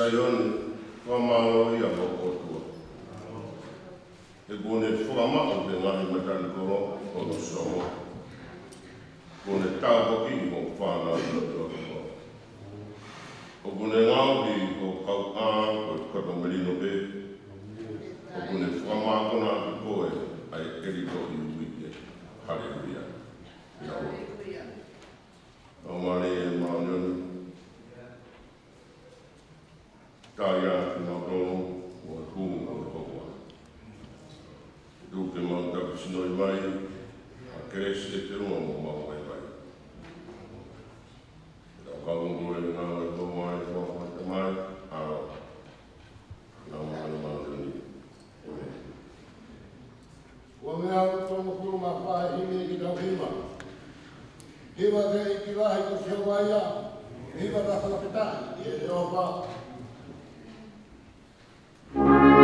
Sayone, Wamao Yabokotua. E bone whakama o te ngahi matani koro o no somo. Bone tāwaki o whānau o te oko. O bone ngāwi o kau ā o te kata marino be. O bone whakamākona te koe ai eriko i uike. Hallelujah. Hallelujah. O mare e maunonu. Kāia ki ngā tono o e hūngu o te kokoa. Duke mau taku sinoi mai, a keresi e te runga mo mau mai mai. Tau kaungu e ngā e tō mai, tō mai te mai, aro. Ngā mahana maunani. Amen. Ua mea tōna kuru mā whae hime ki tau hima. Hima te i ki lahi ko se waia, hima ta whakapetai, i e o wha. Oh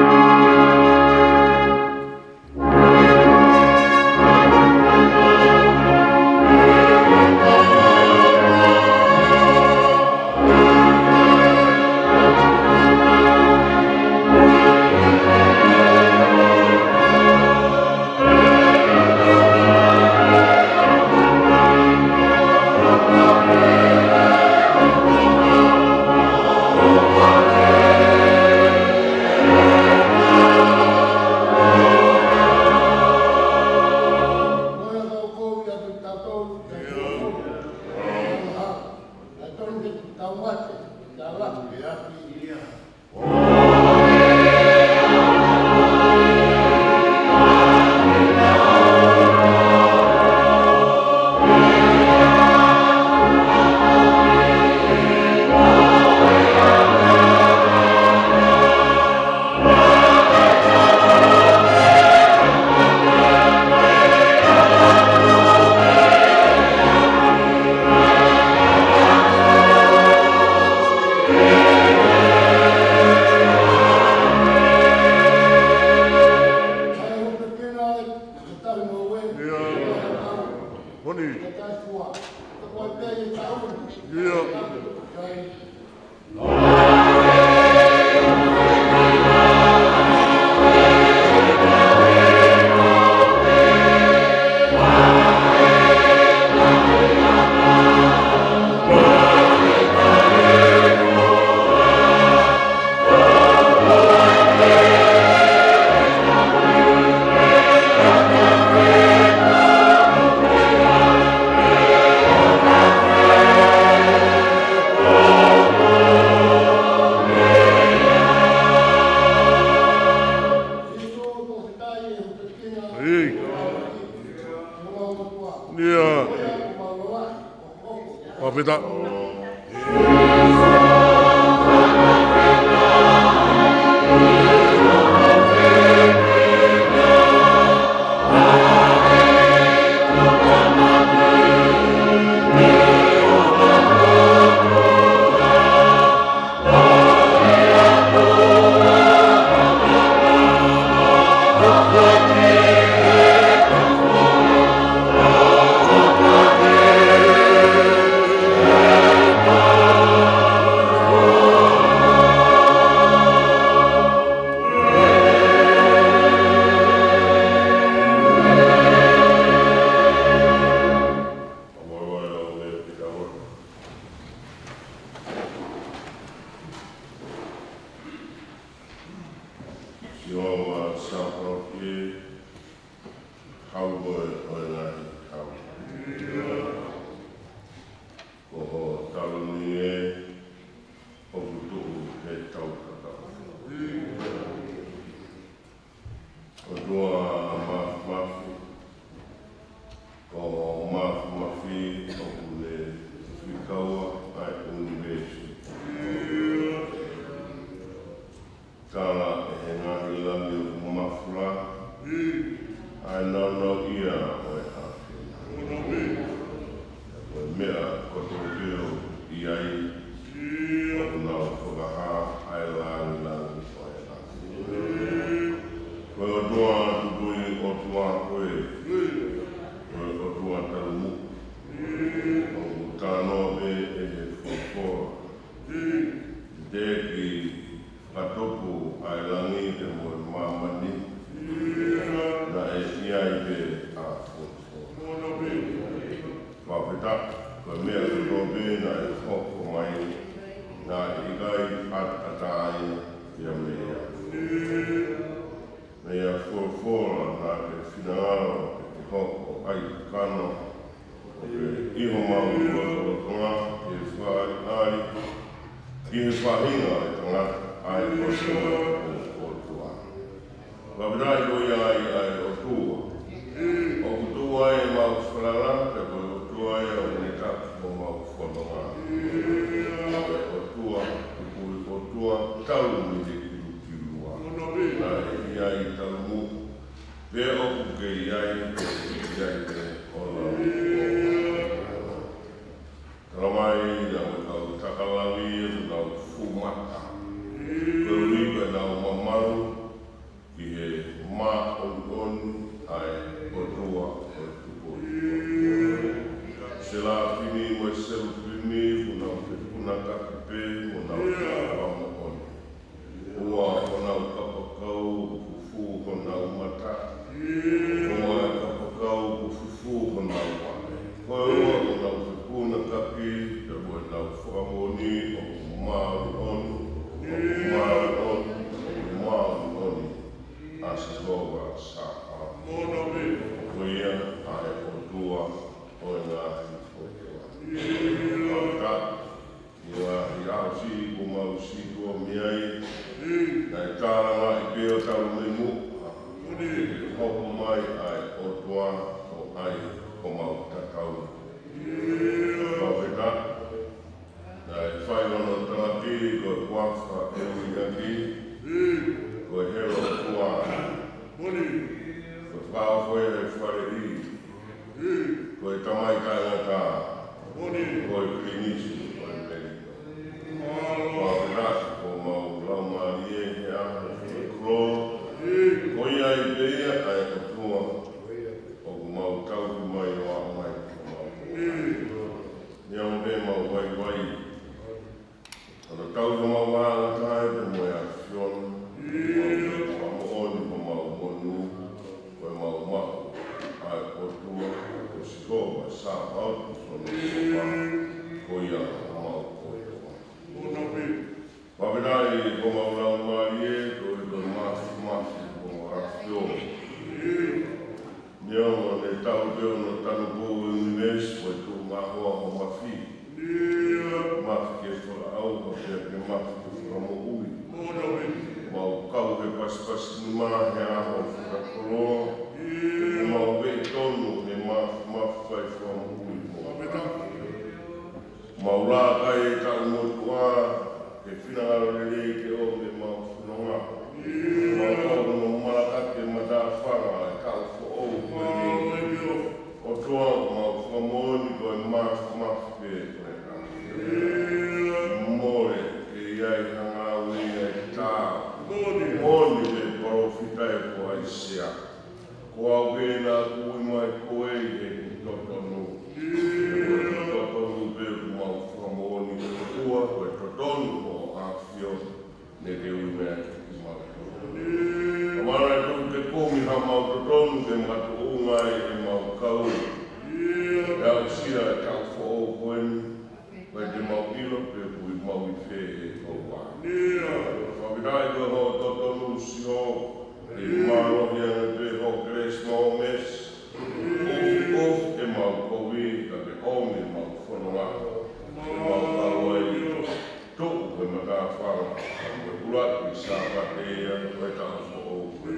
whawheta, ko mea ko bēna e hoko mai, nā i gai atai ia mea. Mea fuafora nā ke whinangaro ke hoko ai kano, o ke iho mau ua torotonga, i e whai ari, i he whahinga e tangata ai kosua o tua. Wawhirai ko ia ai o tua. O tua e mau whalala, te koe o tua e o ne taki o mau whanonga. O tua, tau mi te kirukirua. Nā e ia i tau mu, pēr oku ke iai te o lau. Taramai, nā me kau takalawi, nau fumata. Koe rika nau mamaru, ki he mā on ai o tua o tupoi. Se la fini mo e selu pini, mo nau te puna kakipe, mo nau te awama oni. Ua o nau kapakau, kufu o nau mata. Ua kapakau, kufu o nau wane. Koe ua o nau te puna kaki, te ua nau whamoni o maru oni, o maru oni, o maru oni. Asa toga sa a. Koia ai o tua o ngāhi o tua. Kauta, ia i au si o mau si tua miai, nei tāranga i pēo tau me mu, e hoko mai ai o tua o ai o mau tatau. Kauta, nei whairono tanaki ko e wafa e uingaki, ko e hero tua. Ko whaafoe e whare i, ko e tamai kaingata, ko e klinisi, ko e merika. Whaaperat, ko mau laumari e he aha, ko e kro, ko ia i beia ai o tua, o ku mau tauku mai o a mai ko mau tua. Nia mo me mau wai wai, ana tauku mau wāna tae te moe a whiona, mau oni ko mau monu, koe mau mahu, ai o tua, o sikoa, sa au, sono sopa, ko ia mau o tua. Wawinai, ko mau lau mari e, ko e koe mafi, ko mau rafio. Niawa, ne tau peo no tanu kou e unes, koe tu mahoa o mafi. Mafi ke whara au, ko ke mafi ke whara mo ui. Mau kau he pasipasi ni mahe aho whakakoroa, e mau wei tonu he mawhai whamuhui mo. Mau rā kai e tau motua, he whinangaro rere ke o me mau whanonga. Mau kau no marakake mata whanga e kau whaou koe ni. O toa mau whamoni koe mawhake koe ka. More ke iai hanga ui e tāo. Moni me parofita e ko ai sea. Ko au pēnā kui mai koe i he totonu. Totonu pe mau whamoni e kua koe totonu o awhio ne te ui mea ki mau. Amara e tōku te komi ha mau totonu te matu o mai e mau kau. E au sia e kau whao koeni. Koe te mau ilo pe kui mau i whee e kou wā. Whawirai koe ho totonu si ho, e marohi ane pe ho Grace Momes, e mau kowi, ka te ome mau whanonga, e mau kaua i tuku koe mata whara, koe ulaki sa patea, koe tau whao koe.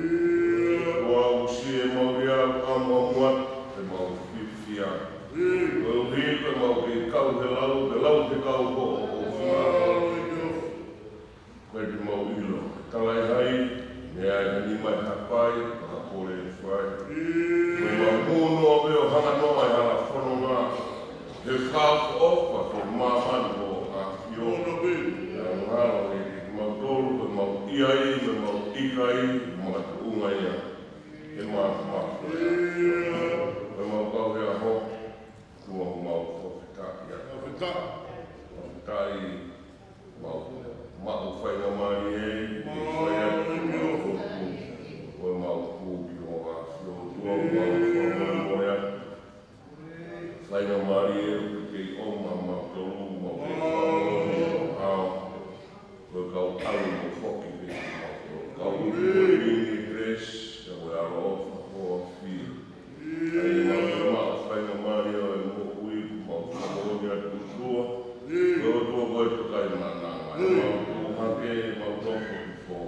Koa usi e mau ria kama muat, e mau whiwhia. Koe uhi koe mau ki kau he lau te kau ko o whanara. Koe te mau ilo. Talai hai, me ai hani mai hapai, ka kore e whai. Koe mau mūno o meo hanga noa e hala whanonga. He whāwha ofa ko māmanu o a whiona. E ngāro e mau tōru, koe mau iai, me mau ikai, mga te unga ia. E māwha. Koe mau kau he aho, kua mau whawhita ia. Whawhita i mau whai na mai e, whai atu mau whoku, mau kūki o a whio tua, mau whamai moia. Whainga mari e ke o mama tolu mo ke whamonia o hao. Koe kau alu mo whoki pe kau uri dres ka koe aro ofa hoa whia. Ai whainga mari o e mo ui mo whamonia tutua. Koe o tua koe tukai mananga. Ai mau hake mau toko ki fo.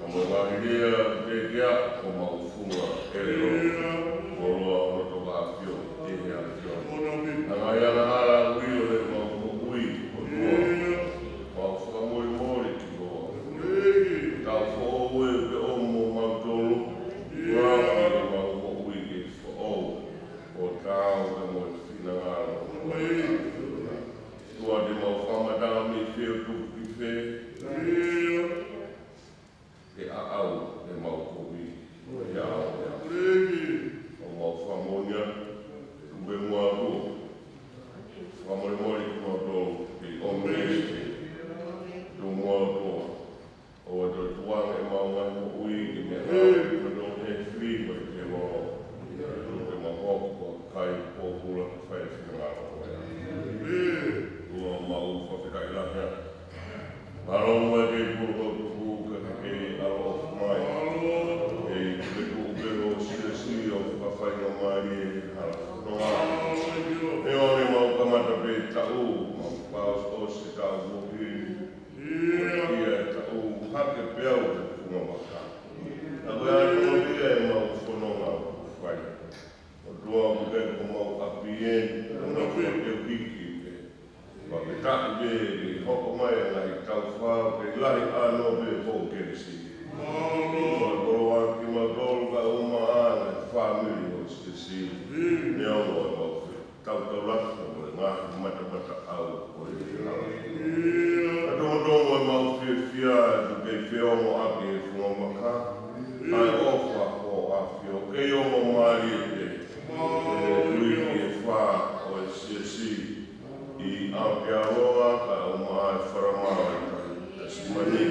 Amo wahirea te kia o mau funga ere o. Oroa o toka apio, te hea apio. Anga iana hala ui o le mau ui o tua. Mau whakamori mori ki roa. Tau whaoe pe omo mau tolu. Rapi e mau ui ke whaou. O tau te mo e whina ngara. Tua te mau whamadao me whio tuki whe. Ke aau te mau kowi. Ke aau te aau. O mau whamonia. Ube mua tua. Whamori mori ki mua tua. Ke omneste. Tu mua tua. O e toi tuanga e mau ngai mo ui ki mea rau. Ke no he whi mo i te moro. Ke mau hoko kai pōpura whai whingaro. Tua mau whawhikai lahea. Marongo e kei pūko tuku ka kei alo of mai. Kei kuku upero si o whawhainga mai e hala whanonga. E ori mau kamata pe tau, mau paus o se tau mohi. Ia e tau hake peau te kunga maka. A koe atu ia e mau whanonga whai. O tua kuke ko mau apien, una kua te wiki ke. Wake taki be ke hoko mai a ngai tau whao ke lahi ano be ho keresi. Kua koroa ki magolu ka uma ana e whamiri o se si. Ne ono e mau tau lata o e ngā mata au o e hala. A tongo e mau whia e tu kei whiongo ake e whunga maka. Ai ofa o awhio kei ongo maari e te. E ui ki e wha o e si. I Aoke Aroa ka uma e wharamau e kai simani.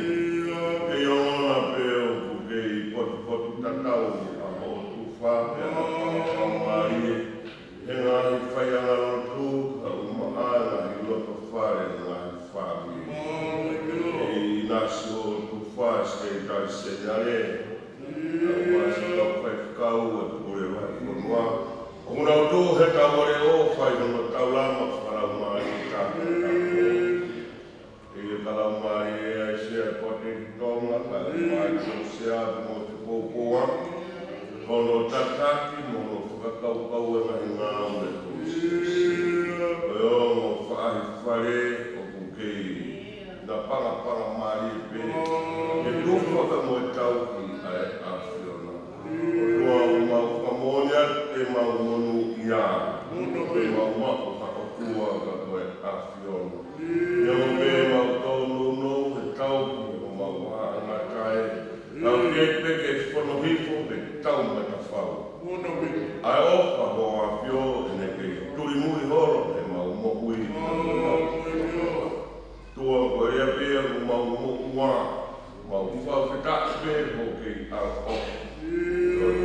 Kei ona peo ku kei potu tatau a ho tu wha pe ana whamari e. He ngahi whaianga rotu ka uma ana i loto whare ngahi whami. Kei nasi o tu wha skei tai senare. Ka uma si kau whai whakau e kore whai whanua. O muna o tō he taware o whai hono tau lama wharau mai i tāku tāku. E kalau mai e se pote tonga ka mai ko se a mo te popoa. Hono tataki mono whakakau e mai ngā me ko se. E o mo whaahi whare o kukei. Na panga mai pe. E tuwha ka mo e tau ki ai a whiona. O mau whamonia e mau monu ia. E mau mako hako tua ka koe a whiona. E o me mau tonu no e tau ki o mau wahanga kai. Nau ke peke whono hifo pe tau me ta whau. Ai ofa ho a whio e ne kei turi muri horo e mau mohui. Tua koe ea pia ku mau mohua. Mau whau ke takspe ho kei a ofa.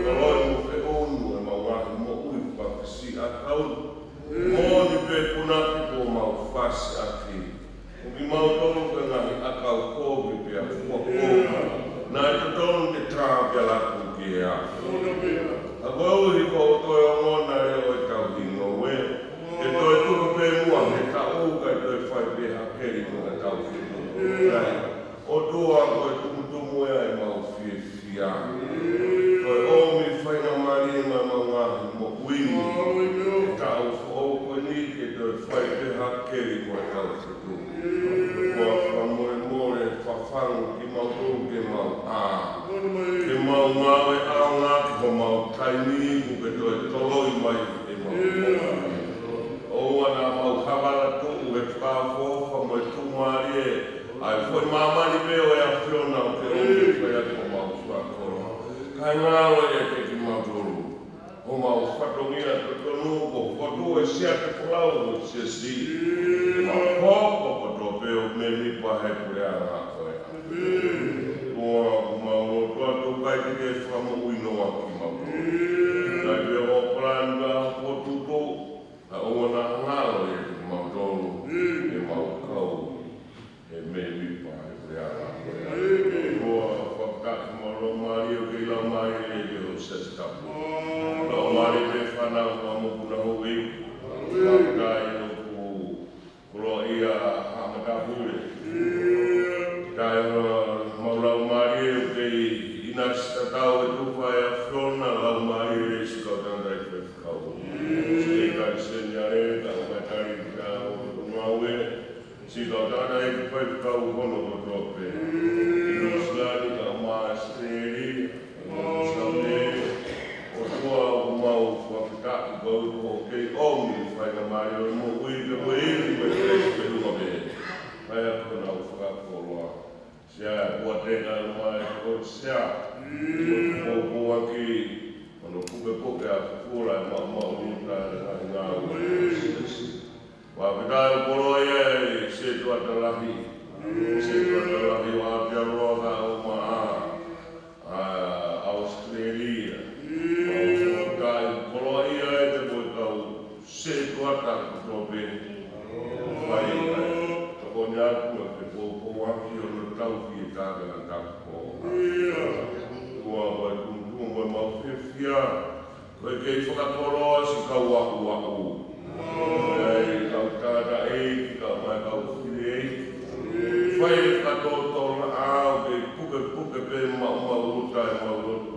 Kaloi mo pe onu e mau ngahi mo ui whakasi a kau. Mōni pe punaki ko mau whasi a ki. Uki mau tonu ke ngahi a kau kōki pe a whakōka. Nā e te tonu te trāpia laku ki e a. A koe uri ko o toi o ngona e o e tau hingo we. E toi tuku pe mua he ta uka e toi whai pe hakeri ko e tau hingo. O tua koe tumu e ai mau whia. Koe omi whainga mari e mai mau ngahi mo uini. E tau whao koe ni ke toi whai pe hakeri ko e tau hingo. Kua whamore whawhangu ki mau tōru ke mau ā. Ke mau ngau e ao ngā ki ko mau taimi ku ke toi toloi mai e mau ngau. O ana mau hawala tōu e whawhofa mo e tūmari e. Ai foi mamani peo e a whiona o te omi whai ati o mau whakoro. Kai ngāwe e te ki mautoro. O mau whatongia te tonu ko whatu e sia te whalau o sia si. E mau hoko ko tō peo me mipa he pure a ngā koe. Kua mau rotua tō kai te ke whamu uinoa ki mautoro. Kai peo o planga ko tuto. Ka o whanau ka mokuna hui. Wakatai no ku kuro ia hamakapure. Tai maulau marie o kei inas tatau e tupa e a whiona lau marie e sikau tandai whewhikau. Sei kai senyare ka umatari ka o maue. Sikau tandai whewhikau hono o tope. Inuslani ka maasteri. Saune o tua o mau whakitaki gau o kei omi whaina mai o mo ui te moiri me kei te runga me. Mai a kona o whakakoroa. Sia ua tena mai o sia. O kua ki ono kupe poke a kukura e mau ruta e ngā ua. Wakitai o koroa ia e se tuatalahi. Se tuatalahi o apia roa ka o maa. Australia. Kai koloa ia e te boi kau se tuata kutope. Vai toko nyatu e te pōpō aki o no tau ki e tāka na tako. Kua vai kuntunga vai mau whiwhia. Koe kei whakatoroa si kau waku waku. Kei kau tāta e ki kau mai kau whiri e. Whai whakatotola au kei puke pe mau ruta e mau roto.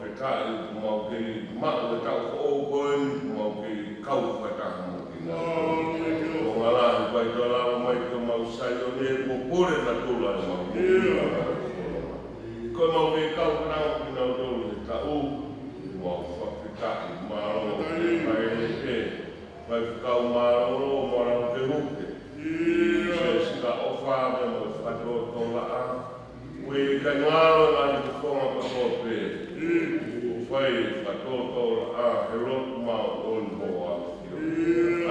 Whekai mau kei mau e tau whookoen, mau kei kau whaitaha mo ki ngā. O ngā lahi pai tō lau mai tō mau sai o ne mo kore na tūla e mau. Koe mau kei kau nao ki ngā tōlu e tau. Mau whakitaki maro kei mai e te. Mai whikau maro o mara te huke. Se sika ofa me mo whatoa tōla a. Ui ka ngāro ngāri te whonga pa tōpe. O whai whatotola a he rotu mao on ho a whio.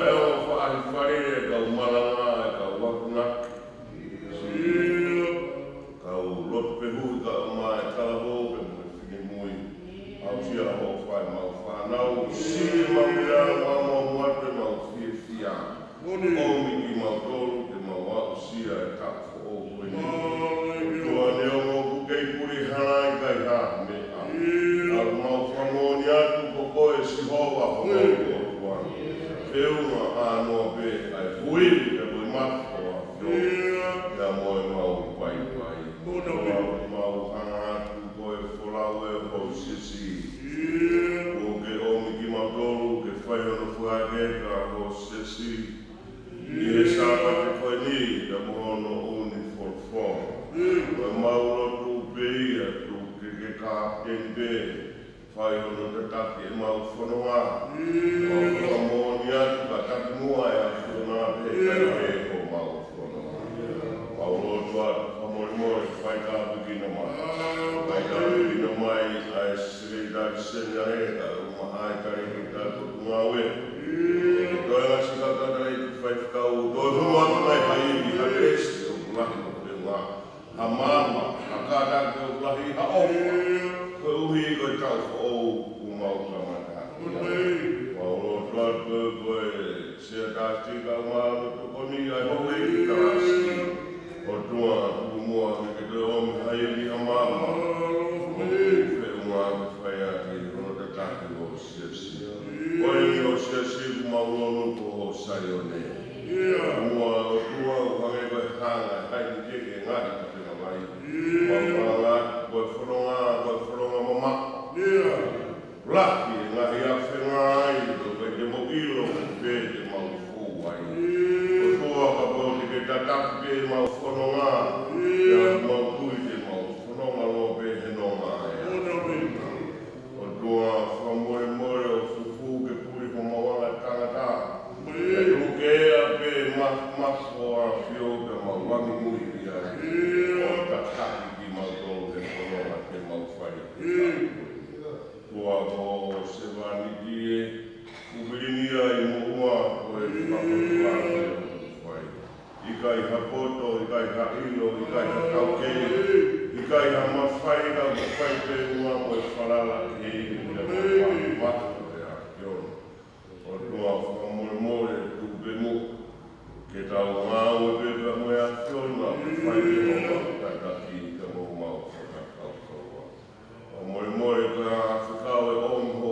Ai o whaahi whare e kau maranga e kau wakunaki. Kau rotu pehu i kau mai kalabo pe mo e whini mui. Au sia ho whai mau whanau. Siri mau ia mau muate mau whie whia. Omi ki mau tolu te mau au sia e kapo o koini. Tua neo mo kukei puri hanai kai ha me a. Au mau whangoni atu ko koe si hoa ho mo o tua. Peunga anoa pe ai hui te boi mako a whio. Ia moe mau pai pai. Mau hanga atu koe wholau e ho sisi. Ko ke omi ki mau tolu ke whai ono whaake ka ho sisi. I he sāpa te koe ni, ka mohono uni whorwhor. Koe mauro tū peia, tū ke kā pembe. Whai hono te taki e mau whanonga. Mau whamoni atu ka taki mua e a whiona te kai e ho mau whanonga. Mauro tū atu whamori whai kā wikina mai. Whai kā wikina mai ai sirei tari senya e ka uma ai kare ki tātu ngā ue. Koe ngā sika tātai ki whaifkau, koe hunu atu mai hai i ha resti o kulahi mo te ngā. Ha mama, ha kātake o kulahi ha ofa. Koe uhi koe tau whaou ku mau kamata. Mauro tuatu koe sea tāti ka ngāru to koni ai hoi ki tāsi. O tua tu mua me ke te omi hai i ha mama. Whe unga me whai ati rono te tāti o sea sea. Koe mi o sea sea ku mauronu ko o sai o ne. Mua o tua o hange koe hanga hai ni keke ngāri ka te ngawai. Wapanga koe whanonga mama. Laki ngahi a whenga ai to koe te mo ilo ku pe te mau fuwai. O tua ka po te ke tataki pe mau whanonga. Ia mau kui te mau whanonga lo pe he nonga ai. O tua whamore more o fufu ke puri ko mawanga tangata. E ruke ea pe mafo a whio ke mau wangi mui ki ai. O tataki ki mau tolu te whanonga te mau whai. Tua ko se wani ki e kubirinia i mua ko e whakatua e whai. I kai ha poto, i kai ha ilo, i kai ha kaukei, i kai ha mawhaina, mawhai pe mua mo e whalala ki e i mea mawhai e a kiona. O tua whakamore tu pe mu, ke tau ngāu e pepa mo e a kiona, mawhai pe mua tataki ka mo mau whakakau kaua. O more koe a whakau e om ho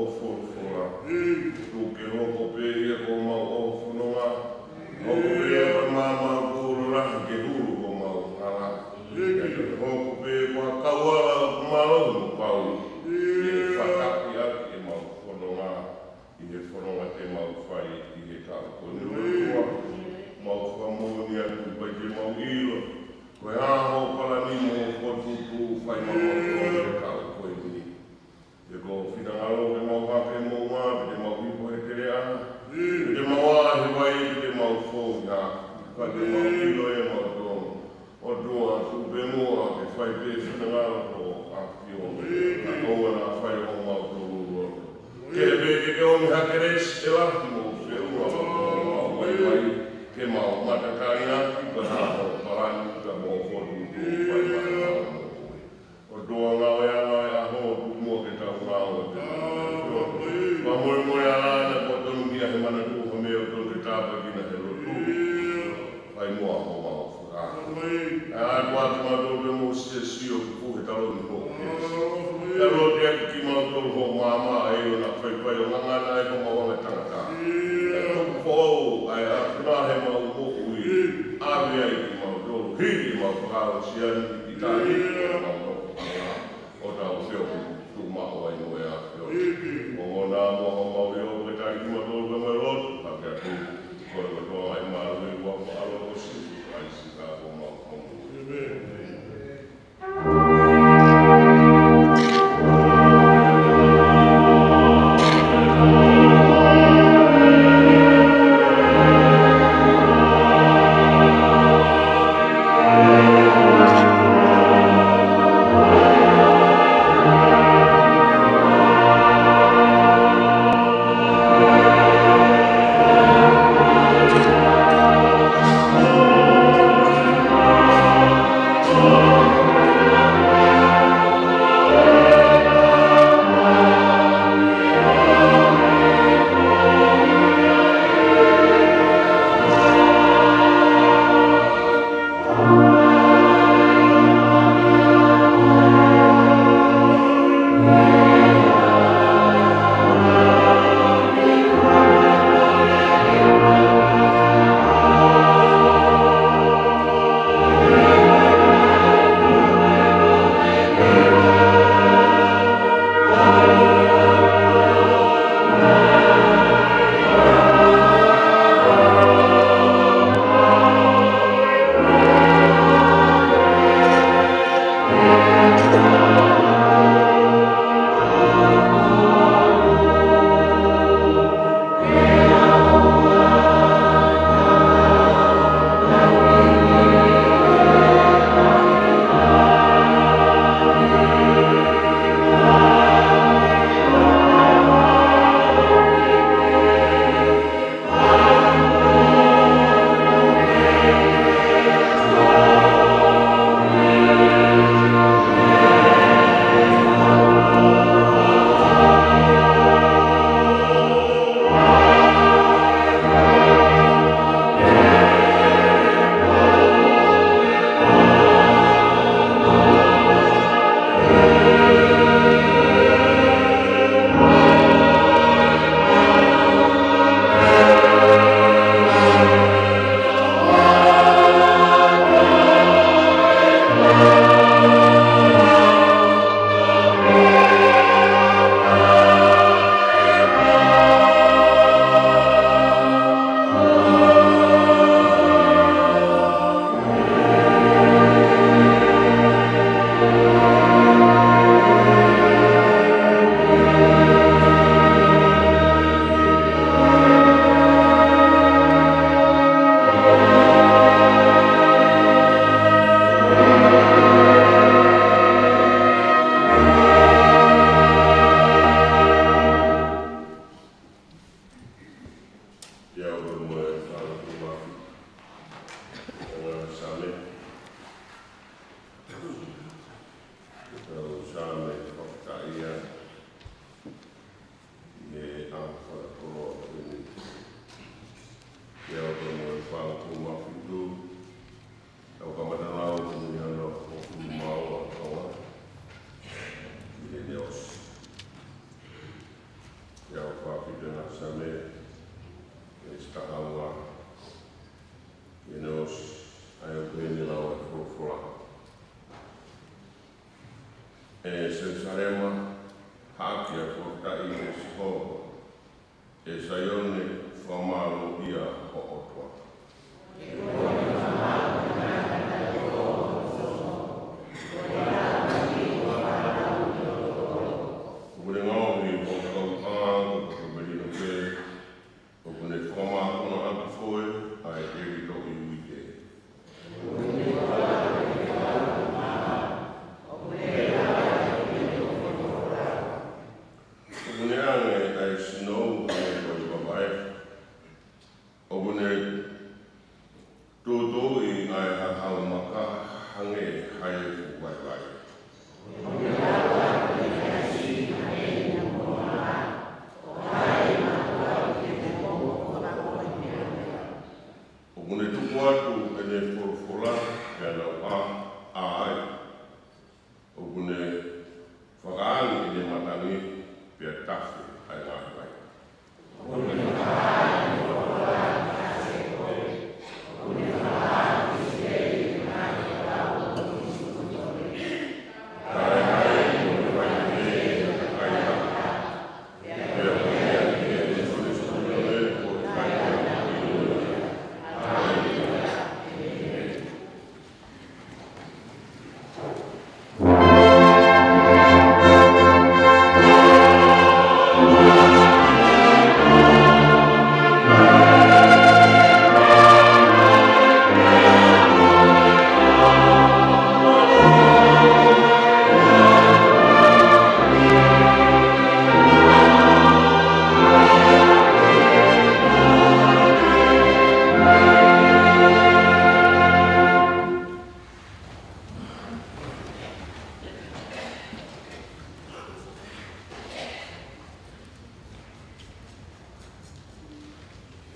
Ai,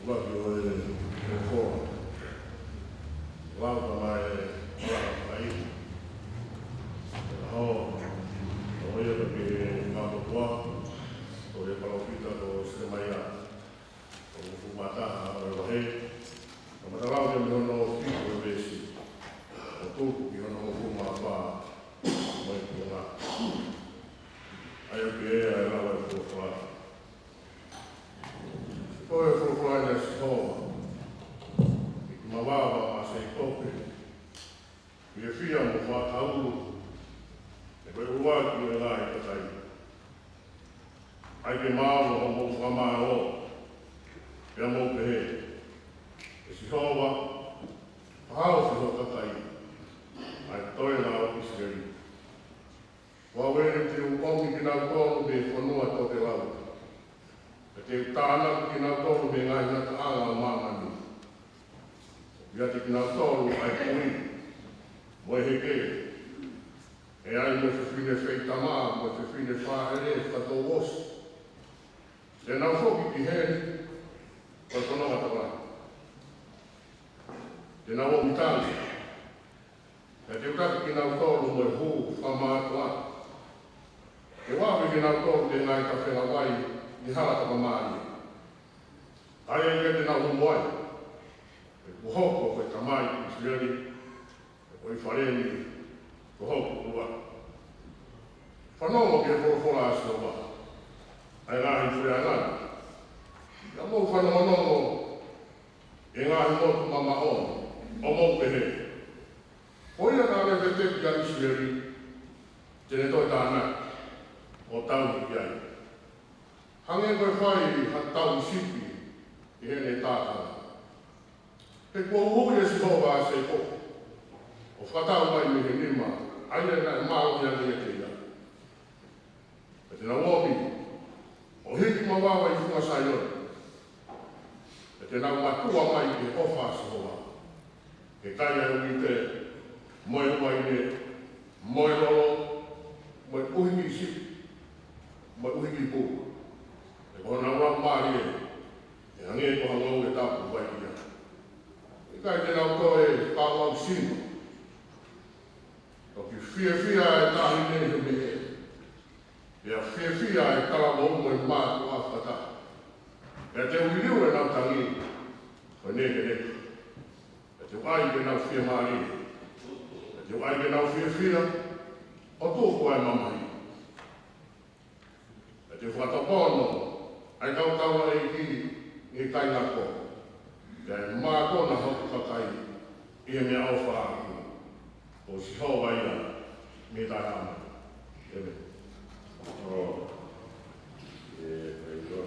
waki o e kōra. Lauta mai e wala mai. Ho, o ia ke mātotua, o e palopita o se mai a. O fumataha o e wahe. O matarau ke mihono whiko e vesi. O tūku ki hono o fumapā mo e kūnga. Ai o ke ea e lawa e furufurata. Ko e furufurata e sikoa. I mawawa a se kope. I e whia mo whātauru. E koe uaki e lai katai. Ai ke mālo o mo whamā o. Pea mō pehe. E si hoa, pahao si hoa katai. Ai toi nā o Israeli. Wa wene te ukongi ki nā tōru me whanua tō te lau. E te tāna ki nā tōru me ngai nata anga o māmani. Ia te ki nā tōru ai kui. Mo e heke. E ai mo se whine wheitamā, mo se whine whaere, whatō osi. Te nā whoki ki hēni. Ko tono matawa. Te nā o mitangi. E te ukaki ki nā tōru mo e hū whamātua. E wāwe ki nā tōru te ngai ka whenga wai i harata mamāri. Ai e te nā humuai. E kuhoko koe kamai ki Israeli. E koe whareni. Kuhoko ua. Whanongo ki e whorofora asio wa. Ai ngāhi ture angana. Ia mō whanongonongo e ngāhi motu mama o mō pehe. O ia nā rewe tepi a Israeli, tene toi tāna o tau ki ai. Hange koe whai ha tau sipi i hene tātana. Te kua uhui e si hova a se ko. O whatau mai me he nima, aile nā e māo ia ni e te ia. E tēnā wōmi, o hiki mawawa i whunga sai oi. E te nau matua mai ke ofa soa. Ke kai au i te moe uaine, moe lolo, moe uhiki sipi, moe uhiki pū. E koha nau rau māri e hange e koha ngau e tāpu vai ia. E kai te nau koe pāwau sino. Toki whia e tāhi nehi me e. Ia whia e kala mo e mātu a whata. E te uiriu e nau tangi, koe neke neke. E te wai ke nau whia maari. E te wai ke nau whia, o tōku ai mamai. E te whatapono, ai kautaua e ki e kai ngako. E mātona hoku kakai, i e mea au whaaku. O si hoa ia, me tai ama. E me. Oh. E koe.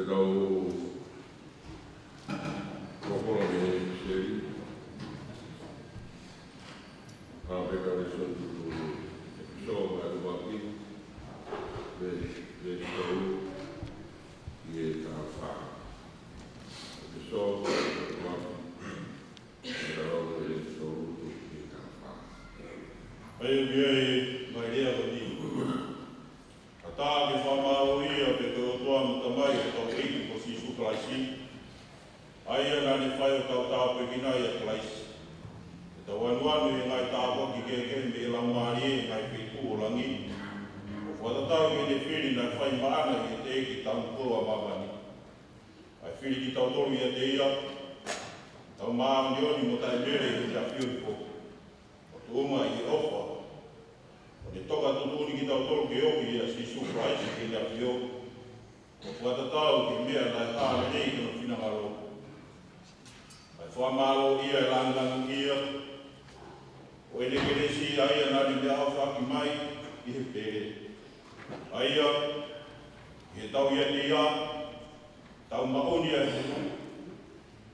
Pero poco me sei a preparação do show do aqui de show e a fa o show do Ai biai mai rea ni. Ata ke whamaro ia pe te otoa mutamai e tau eiki ko si su klaisi. Ai ana ni whai o tau tau pe kina ia klaisi. E tau anuanu i ngai tāua ki ke me la maari e ngai whiku o langi. O whatatau ke ne whiri nai whai maana i te eki tau kua mamani. Ai whiri ki tau toru ia te ia. Tau maa ndioni mo tai mere i te a whiu ko. O tuuma i ofa. O ne toka tutuni ki tau toru ke oki ia si su praisi ki te a whiu. O whatatau ki mea nai tāne nei kino whinangaro. Ai whamaro ia e langang ia. O ene keresi aia nani mea hawhaki mai i he pere. Aia, i he tau ia te ia, tau maoni a he hunu.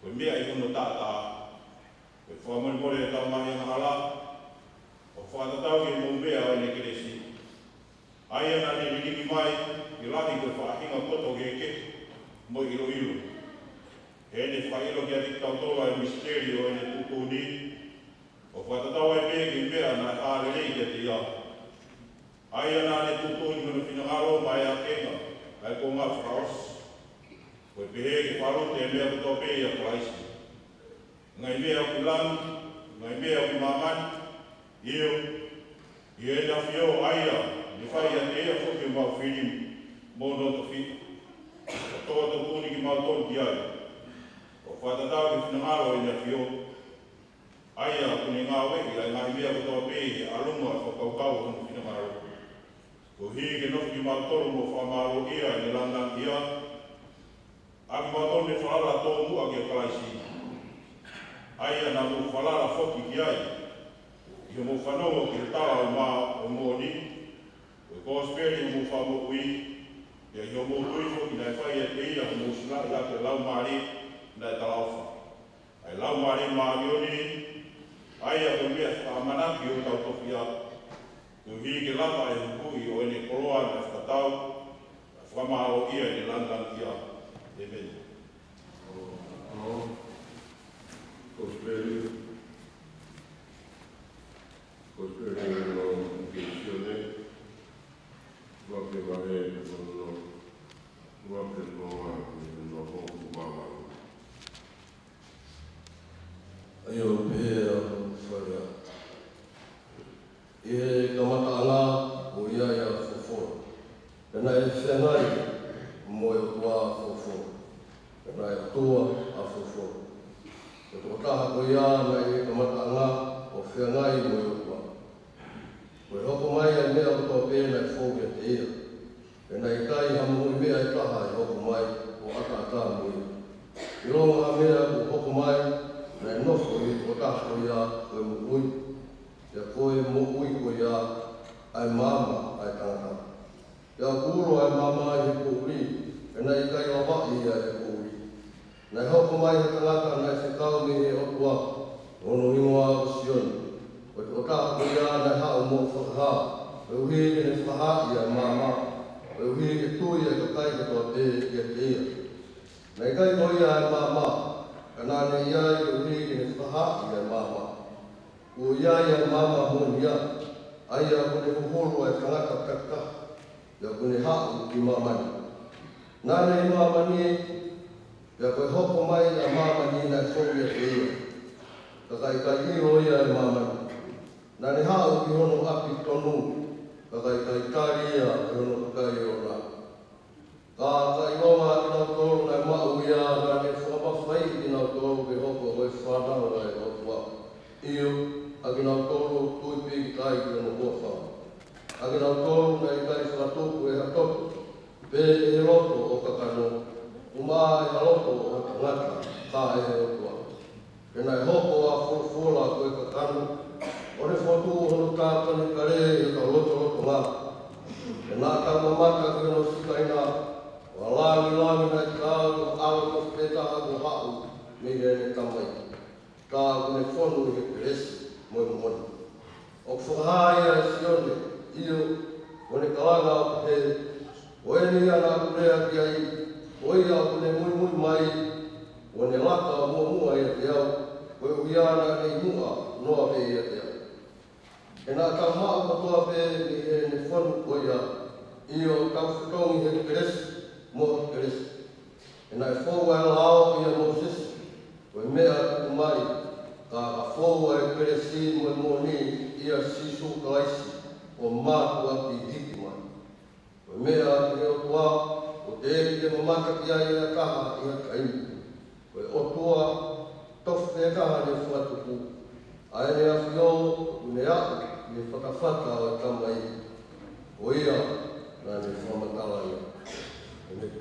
Koe mea i hono tātā. Koe whamori e tau mahi ngala. O whatatau ke mō mea o ene keresi. Aia nani ringi mai, i lahi koe whahinga koto ke ke, mo ilo ilo. Ene whailo ki a te tautoa e misteri o ene tukuni. O whatatau e mea ki mea na āre rei te te ia. Aia nā ne tukuni kono whinangaro mai a kenga, ai ko ngā whakaos. Koe pehe ke wharote e mea kuto pe ia praisi. Ngai mea o ki langi, ngai mea o ki mamani, io, i e na whio aia, ni whai a te ea whuki mau whirim, mō no to whika. O toa tukuni ki mau tonu ki ai. O whatatau ki whinangaro e na whio. Aia kune ngā wehi, ai ngai mea kuto pe ia alunga e whakaukau hono whinangaro. Ko hii ke nofu ki mau tonu mo whamaro ia e ne langang ia. Aki mau tonu ne whalara tō mua ki a kalaisi. Aia nā mo whalara whoki ki ai. I mo whanongo ki te tala o mā o mōni. O kōsperi o mo whamo ui. Ia i o mo tui whoki nai whai e te ia o mo sinari a te lau maari nai talawha. Ai lau maari maarioni. Aia ko mea whamanaki o tau toki a. Ko hii ke lapa e hukui o ene koroa na whakatau. Whamaro ia e langang ia. Amen. Prosperi no pensione, qualche varese con qualche no mamma. Ayo pēr wharia. E kamata anga o ia ia whawhora. Pena e whengai mo e tua whawhora. Pena e tua a whawhora. E tō taha ko ia na e kamata anga o whengai mo e tua. Ko e hoko mai a mea o tō pēna e whōkia te ia. Pena e kai hamu i mea e taha e hoko mai o ata ata mo ia. I ronga a mea o hoko mai na e nofo i tō taha ko ia koe mo ui. Ia koe mo ui ko ia ai mama ai tangata. Ia kuro ai mama ai he kōuri. Pena i kai o waki ia e kōuri. Nai hoko mai he tangata nai se tau me he otua. Ono ingoa o sioni. O te otaha ko ia nai hao mo whakaha. O uhi e ne whaha ia mama. O uhi e tui e kakai katoa te ia te ia. Nai kai ko ia ai mama. Kanane ia e uhi e ne whaha ia mama. O ia ia mama mo ia. Aia kone huholo e tangata kaka. Ia kone hao ki mamani. Nane i mamani e. Ia koe hoko mai a mamani na whauia te ia. Kakai kai iro ia e mamani. Nane hao ki hono api tonu. Kakai kai kari ia e hono kakai o nā. Ka kai ronga ki nau tōru nai mau ia nane whakapawhai ki nau tōru ke hoko o e whanau ai o tua. Io, a ki nau tōru tui piki kai ki hono kuawhau. A ki nau tōru nai kai whakatoku e hatoku. Pē e roto o kakano. Umā e haloto o tangata, kā e he otua. Pena e hoko a whorafora koe kakano. Ore whotu hono tāpani kare e ka loto ngā. E nā ka mamata ki hono sikaina, o Walangi na tāu awa peta ako hau me ne tamai. Tāu ne whonu he peresi mo moni. O whahāia e sione io o ne kalanga o he o e ni ana kurea ki ai o ia o ne mui mai o ne laka mua ia te au o e uiana e mua noa pe ia te au. E nā tau maa katoa pe ni he ne whonu o ia i o tau whutongi he peresi mo peresi. E nā e whou e lao ia Moses o e mea kumai ka whou e peresi mo ni ia sisu kalaisi o mātua ki hiki mai. O e mea te o tua o te eki te mamaka ki ai ia kaha ia kaini. O e o tua tofu te kaha ni whatuku. Ai ne awhio o ne aku ni whakawhata o e tamai. O ia nā ne whamatala ia. E me tu.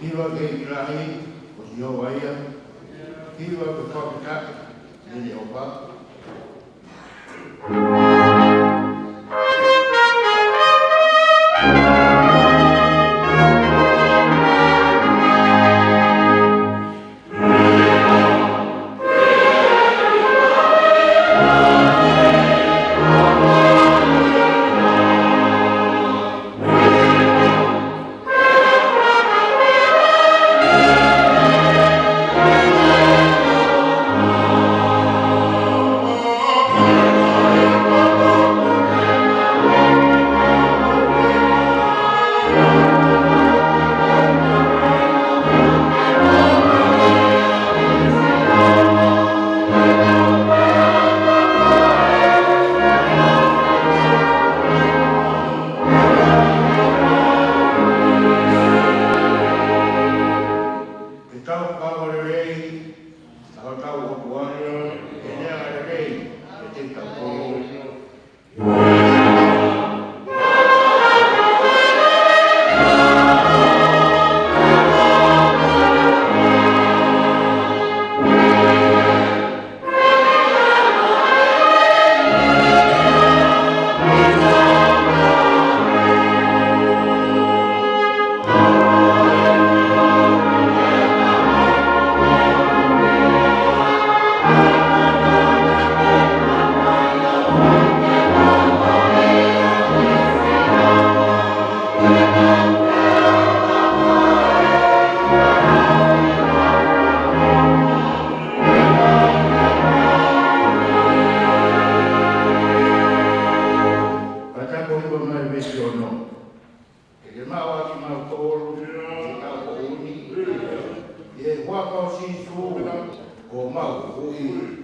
Hiwa ke irahi o si o waia. Hiwa ke whakataka nini o pā. mau tōru, e kau ko uni, e hua kau sisu, ko mau hui.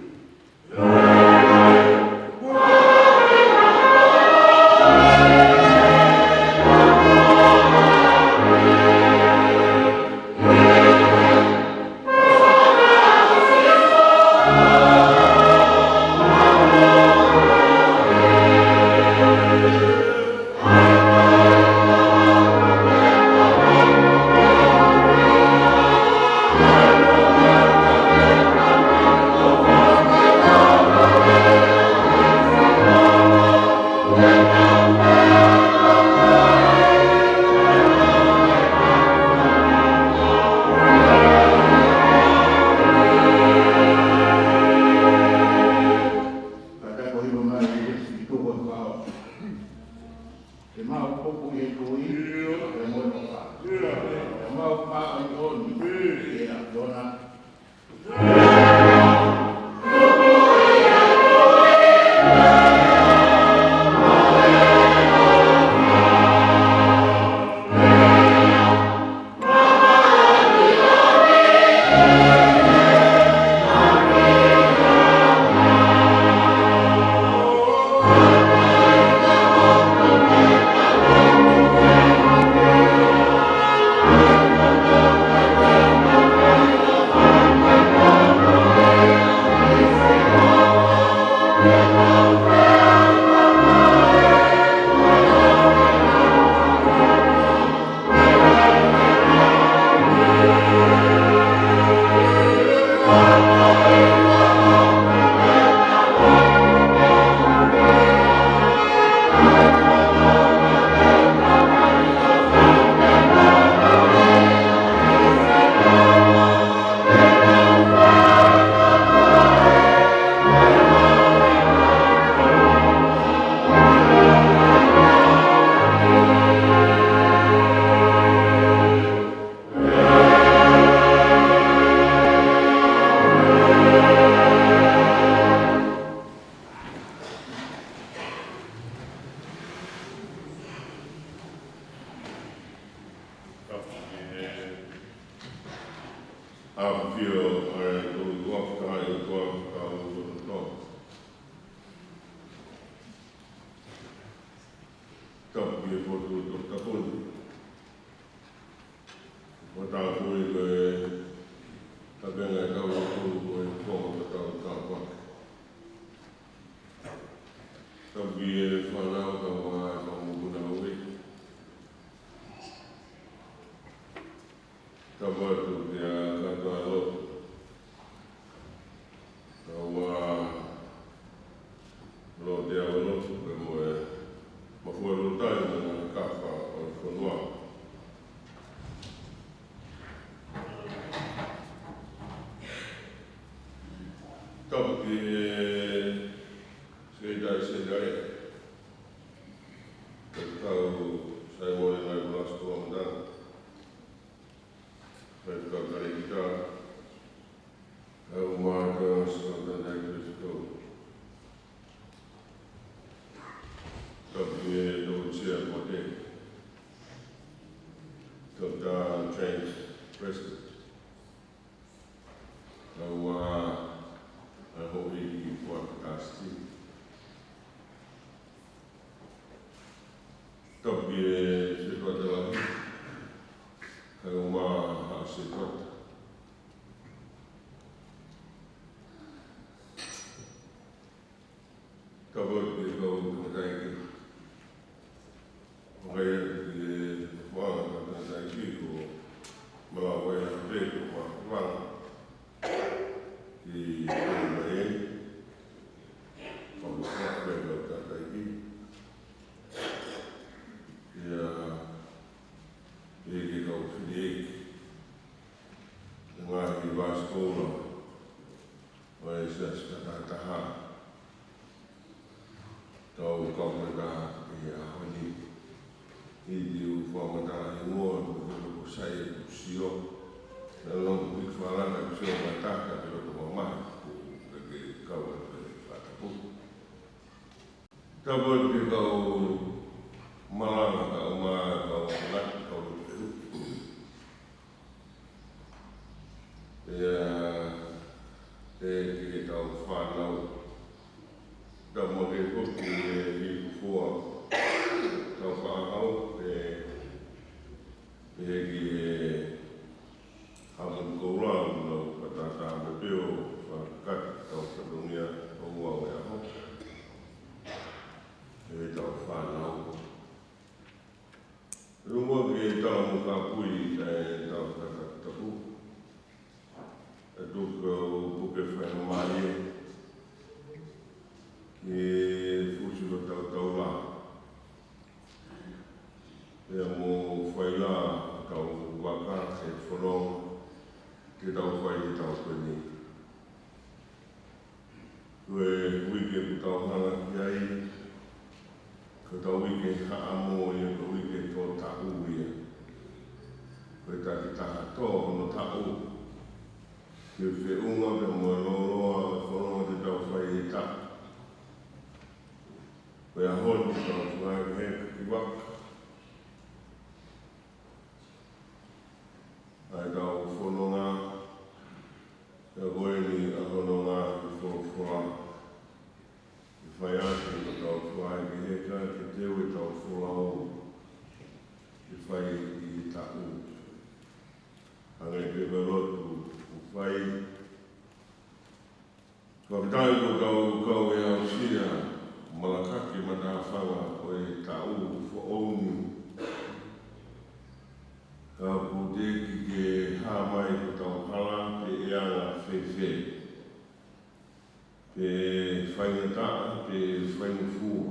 Kabut di kau malang kau ma kau nak kau ki e hamu kourau no patata me peo whakakat tau whakungia o uau e aho. E tau whanau. Rungo ki tau muka pui e tau whakatapu. E tuka o puke whanamai ki fusi o tau tau la. E mo whaila tau waka e whanau ki tau whai ki tau kweni. Kue wike ku tau hana ki ai, ko tau wike haamo ia ko wike tō tāu ia. Koe tā ki taha tō hono tāu. Ki whi unga pe mua loroa a whanau ki tau whai e tā. Koe a honi ki tau whai he ki waka. Ai tau whanonga, e goeni a whanonga ki whanawhara. I whai ake ki tau whai ki heka, ki teo i tau whanau. I whai i tāu. Hangai te warotu, u whai. Whakitai ko kau e au sia, malakaki mata whawa o e tāu whaouni. Ka pute ki ke hāmai ko tau hala pe eanga whewhe. Pe whaingataa, pe whaingafua.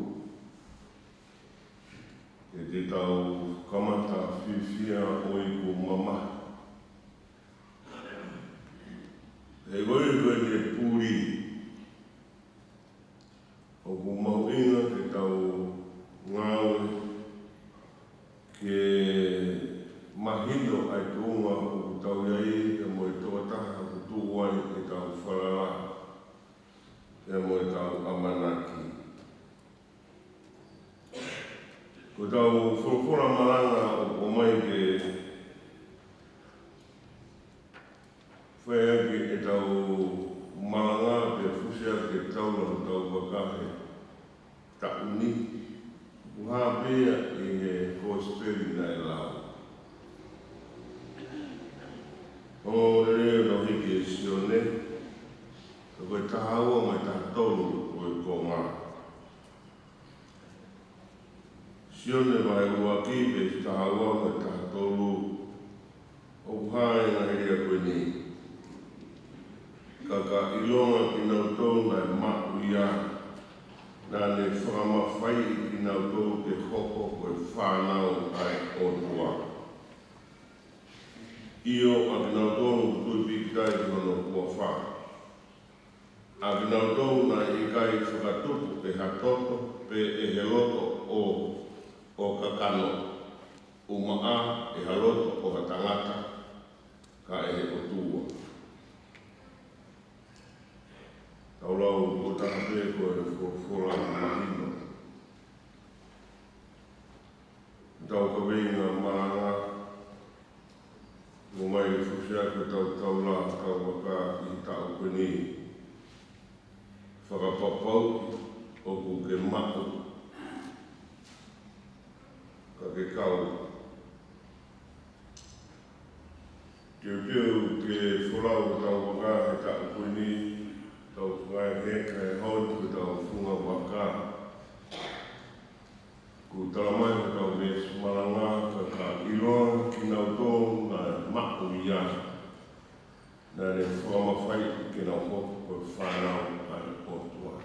E te tau kamata whiwhia o i ko mama. E goe koe te pūri. O ko mauinga te tau ngāwe ke mahino ai tōnga o ku tau iai e mo e tōtaha ku tūwai e tau wharara e mo e tau amanaki. Ko tau whorokora maranga o mai ke whai ake e tau maranga pe fusia ke taula o tau wakahe ta uni. Uha pēa e he kōsperi nai lau. O reo no hiki e sione, ka koe tahaua mai tahatolu o e kōma. Sione mai ua ki pe tahaua mai tahatolu o hae na heria koe ni. Ka ilonga ki nau tō nai maku ia, nā ne whakamawhai ki nau tō te hoko koe whānau ai o tua. Io a kinau tōnu tui pikitai ki hono kua whā. A kinau tōnu na i kai whakatupu e hatoto pe e he loto o kakano. Umaa e haloto o hatangata ka e he otua. Taulau o tāpē ko e whora mahino. Tau ka weinga maranga o mai e whusia ko tau la tau waka i tau kweni. Whakapapau o ku ke mako. Ka ke kau. Kiu ke whorau tau waka i tau kweni. Tau whai heka e hau ku tau whunga waka. Ku talamai ko tau ves maranga ka iloa ki nau tō na mako ia. Nā ne whamawhai ki nau hoku koe whanau ai o tua.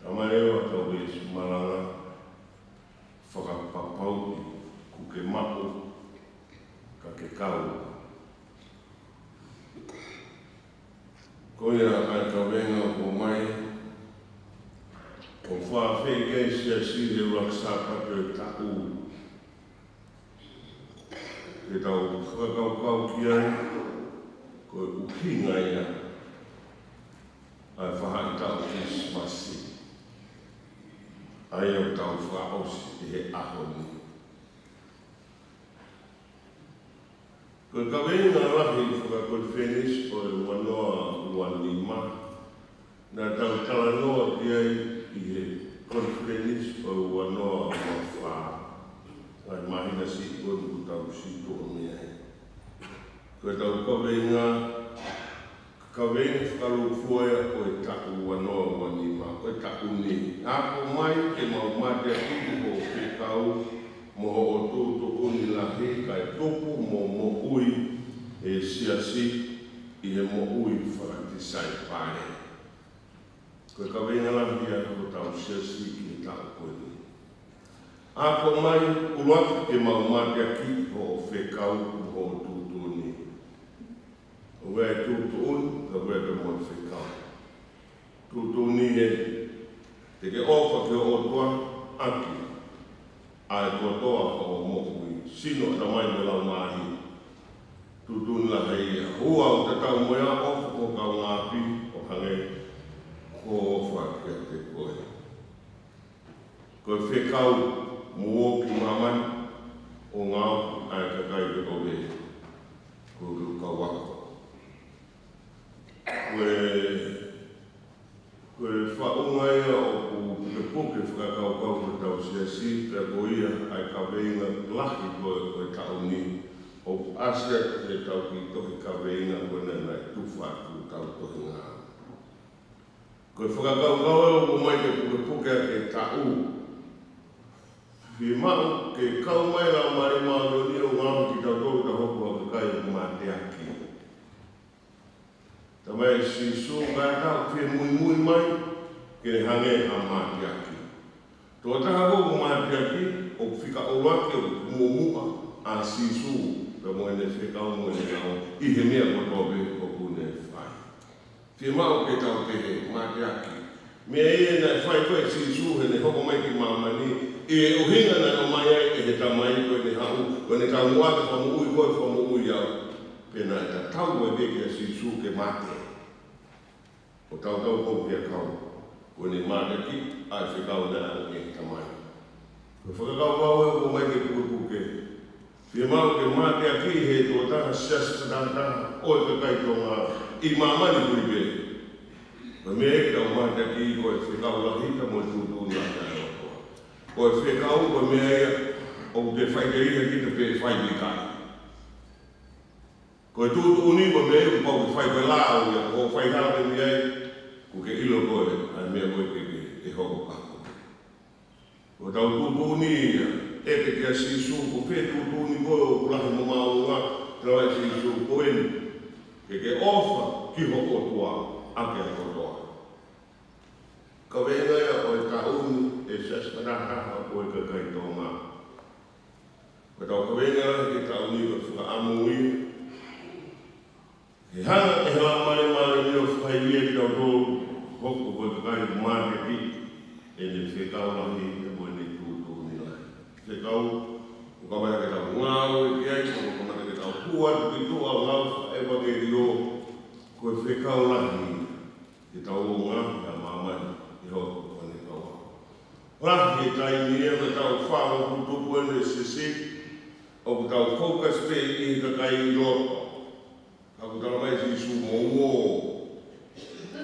Tamai eo tau ves maranga whakapapau ku ke mako ka ke kau. Koia ai ka wenga o mai. O whawhi kei sia sire raksa pape tāu. Te tau whakaukau ki ai, koe ukinga ia. Ai whahai tau Krismasi. Ai au tau whaosi e he ahoni. Koe ka wenga rahi whakakoi whenis o e wanoa uanima. Nā tau talanoa ki ai i he konferenis o wanoa o wha. Ai mahina si ko ku tau si to me ai. Ko tau ko venga ka venga kalu foi ko ta ku wano wani ma ko ta ku ni. Ako mai ke mau mate ki ko ke kau mo o tu to uni la he kai topu mo ui e si i he mo ui whakati sai pare. Ko ka venga la via ko tau si ki tau koe. Ako mai uruatu ke maumate aki ho whekau ho tūtuni. Ue tūtuni, ka ue ke mo whekau. Tūtuni he te ke ofa ke o tua aki. Ai kotoa o mokui. Sino ta mai me lau mahi. Tūtuni la hei hua o te tau moea ofa ko kau ngāpi o hange ko ofa ke te koe. Koe whekau mua ki mamani o ngā ai ka kai te kowe ko ka wako. Koe whaunga ia o ku te puke whakakau kau ko tau si te ko ia ai ka veinga laki koe tau ni o asia te tau ki toki ka veinga koe nai tuwha ku tau toki ngā. Koe whakakau kau e o ku mai te puke ke tau Ki mau ke kau mai la mari mau ni o ngau ki tau tau ta hoku o kai o mate aki. Ta mai si su ngai tau whi mui mai ke hange a mate aki. Tō taha hoku mate aki o whika o wake o mua a si su ka moene whikau moene ngau i he mea ko tobe o kune whai. Ki mau ke tau te he mate aki. Mea e na whai koe si su he ne hoko mai ki mamani e o hinga na o mai ai e he tamai koe ne hau, koe ne tau muaka whamu ui koe whamu ui au. Pena e ta tau e veke si su ke mate. O tau tau kou pia kau. Koe ne mate ki, ai whikau na au e he tamai. Koe whakakau wau e o mai ke puke. Whia mau ke mate aki he tō taha siasa taha o e kakai tō ngā i mamani kuri pe. Koe mea e tau mate aki koe whikau la hita mo tūtū na kai. Koe whekau koe mea ia o te whaikeria ki te pe whaimikai. Koe tūtu uni koe mea ia pau ke whaikoe lao ia o whaikara te mea ko ke ilo koe ai mea koe ke e hoko kako. Koe tau tūtu uni ia e ke kia sisu ko whe tūtu uni koe o kurahi mo maunga te rai sisu koe ke ofa ki hoko tua ake a kotoa. Ka venga ia o e taunu e sasanaha o e kakai tō ngā. Ko tau ka venga ke tauni o whuka amu i. He hanga e hala mare ni o whai lia ki tau tō hoko ko e kakai mare ki e ne whekau lahi e mo e ne tūtū ni lai. Whekau o ka mai ke tau ngāo e ki ai, o ka mai ke tau hua ki tō au ngāo e wa ke rio ko e whekau lahi ke tau o ngā ka mamani i hoko. Rahi e tai ni e me tau whao kutupu ene sisi o ku tau focus pe i ka kai i roto. Ka ku tau mai si su mo.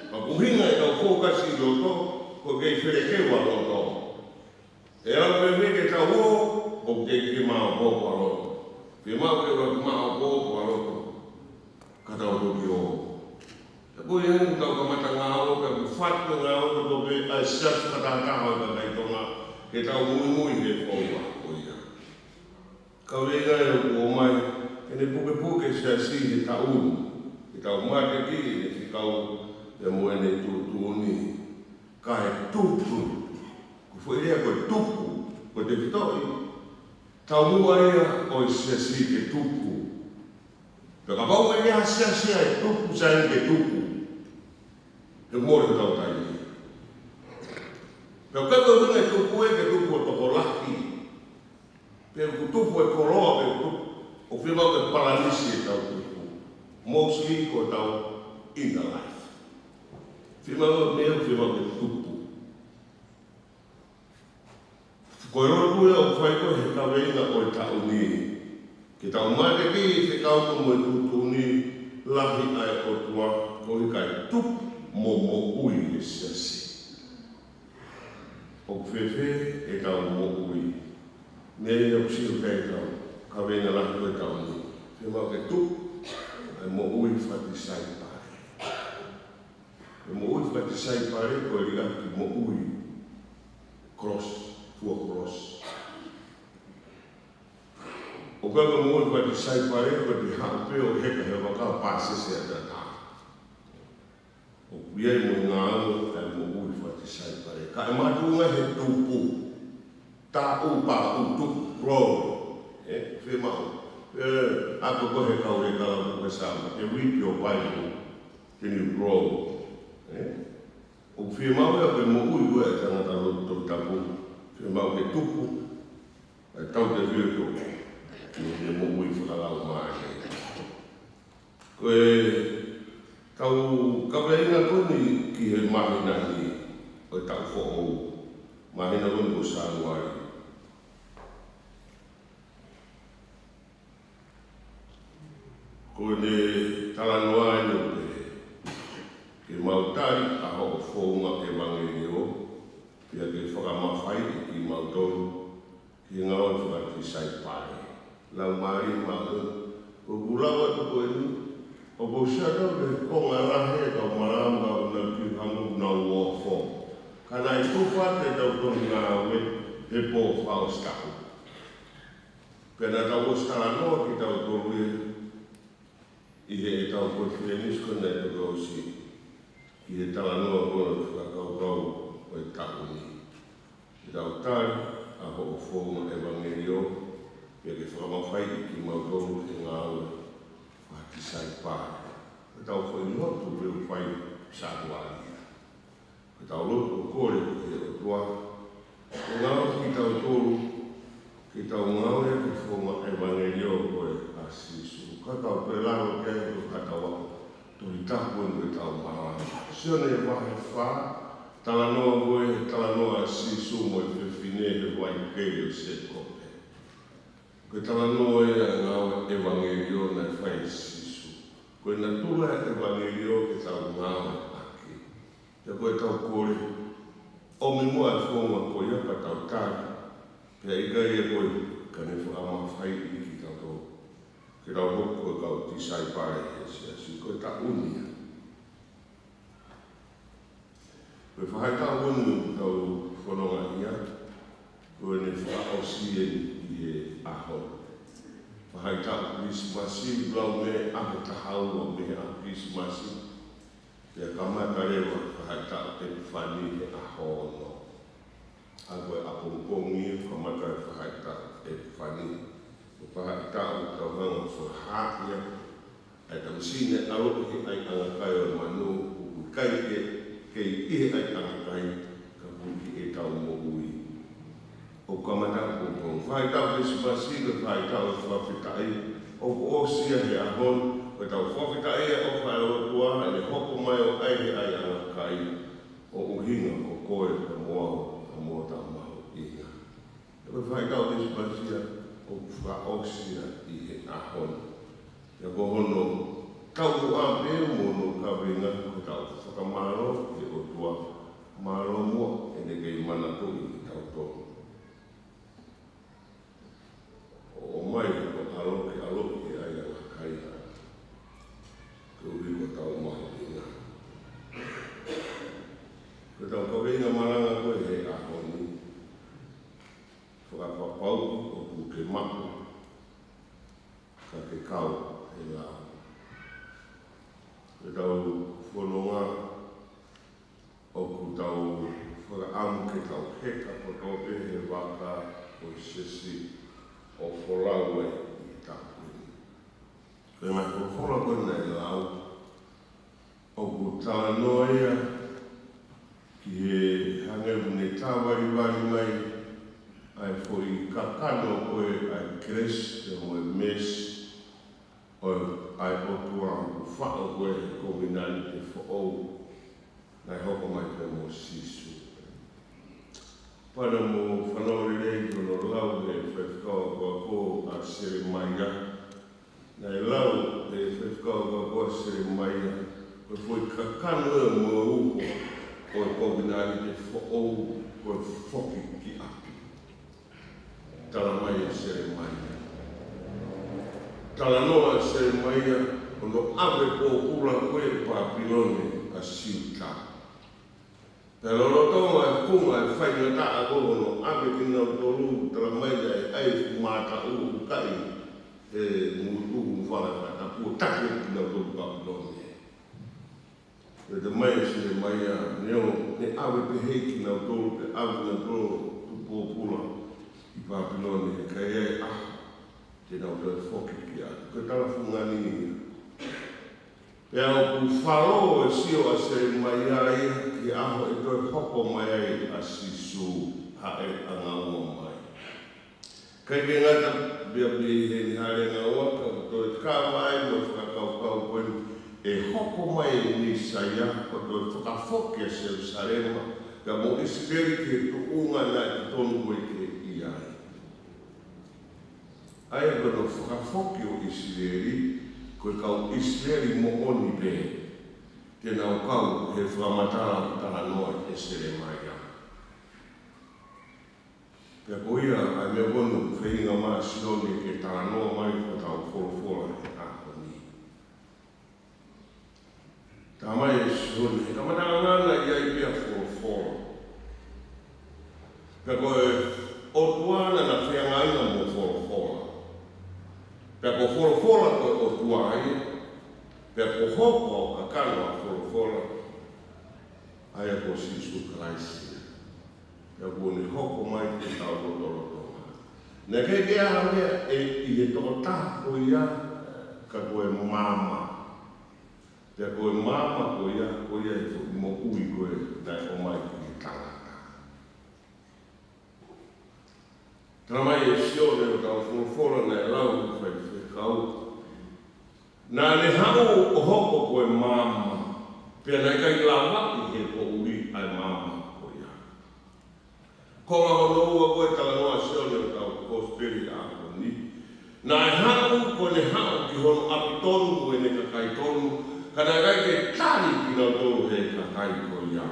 Ka ku hinga e tau focus i roto ko kei wherekewa roto. E au me me ke tau ho o kei ke mao popo a roto. Ke mao ke roto mao popo a roto. Ka tau toki o. Te pui henu tau ka mata ngā o ka ku whatu ngā o ka tope ai siasu ka tātaha o ka kai tonga ke tau mui he whaua o ia. Ka wenga e o o mai ke ne puke siasi he tau ke tau mate ki e ne whikau e moene tūtūni ka e tupu ku whaerea koe tupu ko te whitoi tau mua ia o i siasi ke tupu. Ka pau e ea siasi e tupu sain ke tupu. Te mōre ke tau tai. Peo kato runga e tupu e ke tupu o toko laki. Peo ku tupu e koroa pe tupu. O whimau ke paranisi e tau tupu. Mostly ko tau in the life. Whimau mea whimau ke tupu. Ko e rotu e o whai koe he kaweinga o e tau ni. Ke tau mate ki e whikau ko mo e tutu ni lahi ai o tua ko i kai tupu. Mo ui e siasi. O kwewhe e tau mo ui. me e o siu kei tau, ka venga la koe tau ni. Te mau ke tu, ai mo ui whati sai pare. E mo ui whati sai pare, koe ri aki mo ui cross, tua cross. O kaka mo ui whati sai pare, koe te hao peo heka he waka pāsese a tata. O kuiai mo ngā anu, ai mo ui whati sai pare. Ka e mātunga he tūpū, tā u pā u tupu, road, whi mau. Ako kohe kau e kala koe sama, e read your Bible, can you grow? O whi mau e koe mo ui ue e tangata roto tapu, whi mau ke tupu, e tau te whio e mo ui whakalau mai. Koe tau kaweina koni ki he mahina ni, o tau who'ou, mahina koni ko Sanuari. Ko ne talanoa e no ke mautari a ho whounga e mangerio, pia ke whakamawhai ki mautoro, ki ngā o whakati sai pare. Lau maari mau, o gulawa tu koe ni, o ko shaka me konga rahe ka marama o na ki hangu na ua who. Kana i tuwha te tau toni ngā we, he pō whao staku. Pena tau o stala noa ki tau tolu e, i he e tau koe whienis kona e tau si, i he tala noa kona whakakau kau o e tau ni. I tau tari, a ho o whonga evangelio, pia ke whakamawhai ki mautoro e ngā ue, whaki sai pāre. Ko tau whai notu reu whai sātuālia. Ko tau loto kore ki e o tua, ko ngā ki tau tolu, ki tau ngā ue ki whonga evangelio koe a Sisu. Ka tau pelaro ke ko katawa to i tapu e tau marana. Sione e wahe wha, tala noa koe, tala noa Sisu mo e whiwhine he wai kei o se kope. Koe tala noa e a ngāwe evangelio na whai Sisu. Koe na tula evangelio ke tau ngāwe aki. Te koe tau kore, o mi mua e whonga koe ka tau tāki, pia i kai e koe ka ne whaama whai i ki tau tō. Ke rau hoko e kau ti sai pare e se asi, koe ta unia. Koe whahai ta unu tau whanonga ia, koe ne whaosi e i e aho. Whahai ta Krismasi, blau me ahe tahau o me a Krismasi, pia kamata rewa whahai ta e whani e aho no. A koe apongpongi, kamata e whahai ta e whani. Whahai tāu tau hanga whahātia, ai tau sine arohi ai angakai o manu, uku kai kei ihe ai angakai, ka puki e tau mo ui. O kamata kukong, whahai tau Krismasi, ka whahai tau whawhitai, o osia he ahon, ka tau whawhitai e o whai o tua, e hoko mai o ai he ai angakai, o uhinga o koe ka mua tau maho inga. Ka whahai tau Krismasi, o whaosia i he ahon. Ia ko hono, tau a pēo mono ka winga ko tau whakamaro e o tua maro mua e ne kei mana tui i tau tō. O mai ko aloki e ai a kai ko riko tau maho inga. Ko tau ka winga maranga ko e he ahon ni. Whakapapau o ke maku, ka ke kau e la. Ke tau whanonga o ku tau whakaamu ke tau heka potope he waka o sesi o wholau e i tāpuni. Koe mai ko whola kona e lau o ku tala noia ki he hangeru ne tāwari mai ai foi kakano koe ai kres te moe mes o ai otua o whao koe ko minani te whaou nai hoko mai te mo Sisu. Pana mo whanau rei kono lau e whewhkau kua ko a sere maia. Nai lau e whewhkau kua ko a sere maia. Koe foi kakano e mo uho o ko minani te whaou koe whoki ki api. tala mai e sere mai. Tala noa e sere mai o no ave po kula koe Papilone a siuta. Pero lo tonga e kunga e whainga ta a gogo no ave kina o tolu tala mai e ai mata u kai e mutu whala ka pua take kina o tolu Papilone. E te mai e sere mai a neo ne ave pe hei kina o tolu te ave na tolu tu po kula i Papilone e kai e tēnā o te whoki ki a. Koe tala whungani ni. Pea o ku whalo e sio a se mai ai ki aho e toi hoko mai ai a sisu hae a ngā ua mai. Kai ke ngata bia bia he ni hare ngā waka o toi kāwa ai mo whakakau koe e hoko mai ni saia o toi whakawhoki a se usarema ka mo isideri ke tuunga na e tonu koe ke i ai. Ai a kono whakawhoki o Isideri, koe kau Isideri mo oni pe, tēnā o kau he whamatara ki tana noa e sere mai a. Pea ko ia, ai mea wonu whainga maa sione ke tana noa mai ko tau whorofora e ahoni. Tā mai e sione, he kamatara ngana i ai pia whorofora. Pea koe o tuana na whiangaina mo whorofora. Pea ko whorofora koe o tuai, pea ko hoko a kano a whorofora, ai a ko Sisu Kraisi. Pea ko ni hoko mai te tau rotorotonga. Nē kei ke aha mea e i he toko tāko ia ka koe mama. Pea koe mama ko ia e mo ui koe nai o mai ki tangata. Tana mai e sione o tau whorofora nai lau whai kau. Nā ne hau o hoko koe mama, pia nei kai la waki he ko ui ai mama ko ia. Ko ngā hono ua koe tala noa sione o tau kosperi a koni. Nā e hau ko ne hau ki hono api tonu koe ne kakai tonu, ka nā kai ke tari ki nā tonu he kakai ko ia.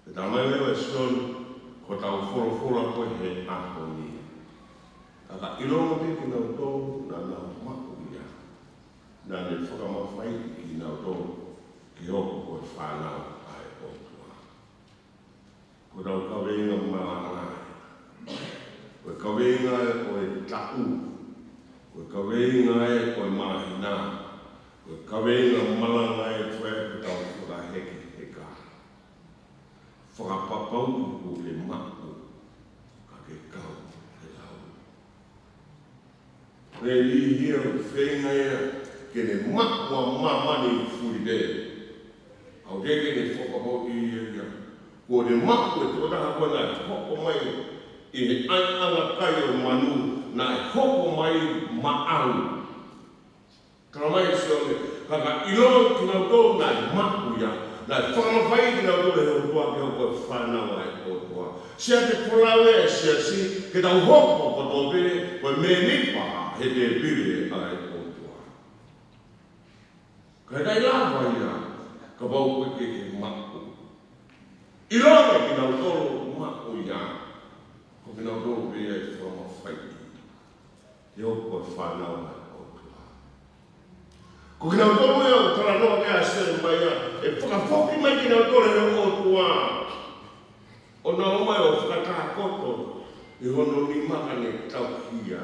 E tā mai lewa sione ko tau whorofora koe he a koni. Aka ilongo te ki nau tō na nau mako ia. Nā ne whakamawhai ki nau tō ki hoko koe whānau ai o tua. Ko rau kaweinga malangai. Koe kaweinga e koe tāu. Koe kaweinga e koe mahina. Koe kaweinga malangai e koe ko tau whakaheke heka. Whakapapau i ko ke mako ka ke kau. Re li hia o whenga ea ke ne makua mamani i furi de. Au reke ne whakahau i ia. Ko ne makua e tōtaha koe nai hoko mai i he anga kai o manu nai hoko mai maau. Tara mai sione, kaka ilo ki nau tō nai maku ia. Nai whakamawhai ki nau tō le hau tua ki hau koe whanau ai o tua. Sia te polawe e sia si ke tau hoko ko tō pere koe me nipaha. He te pire ai o tua. Kai kai lawa ia, ka bau koe ke mako. I roke ki nau toro mako ia, ko ki nau toro pia e whamawhai. Te o koe whanau ai o tua. Ko ki nau toro ia o tara noa mea sere mai ia, e whakawhoki mai ki nau toro ia o tua. O nā umai o whakatakoto, i hono ni makane tau hia.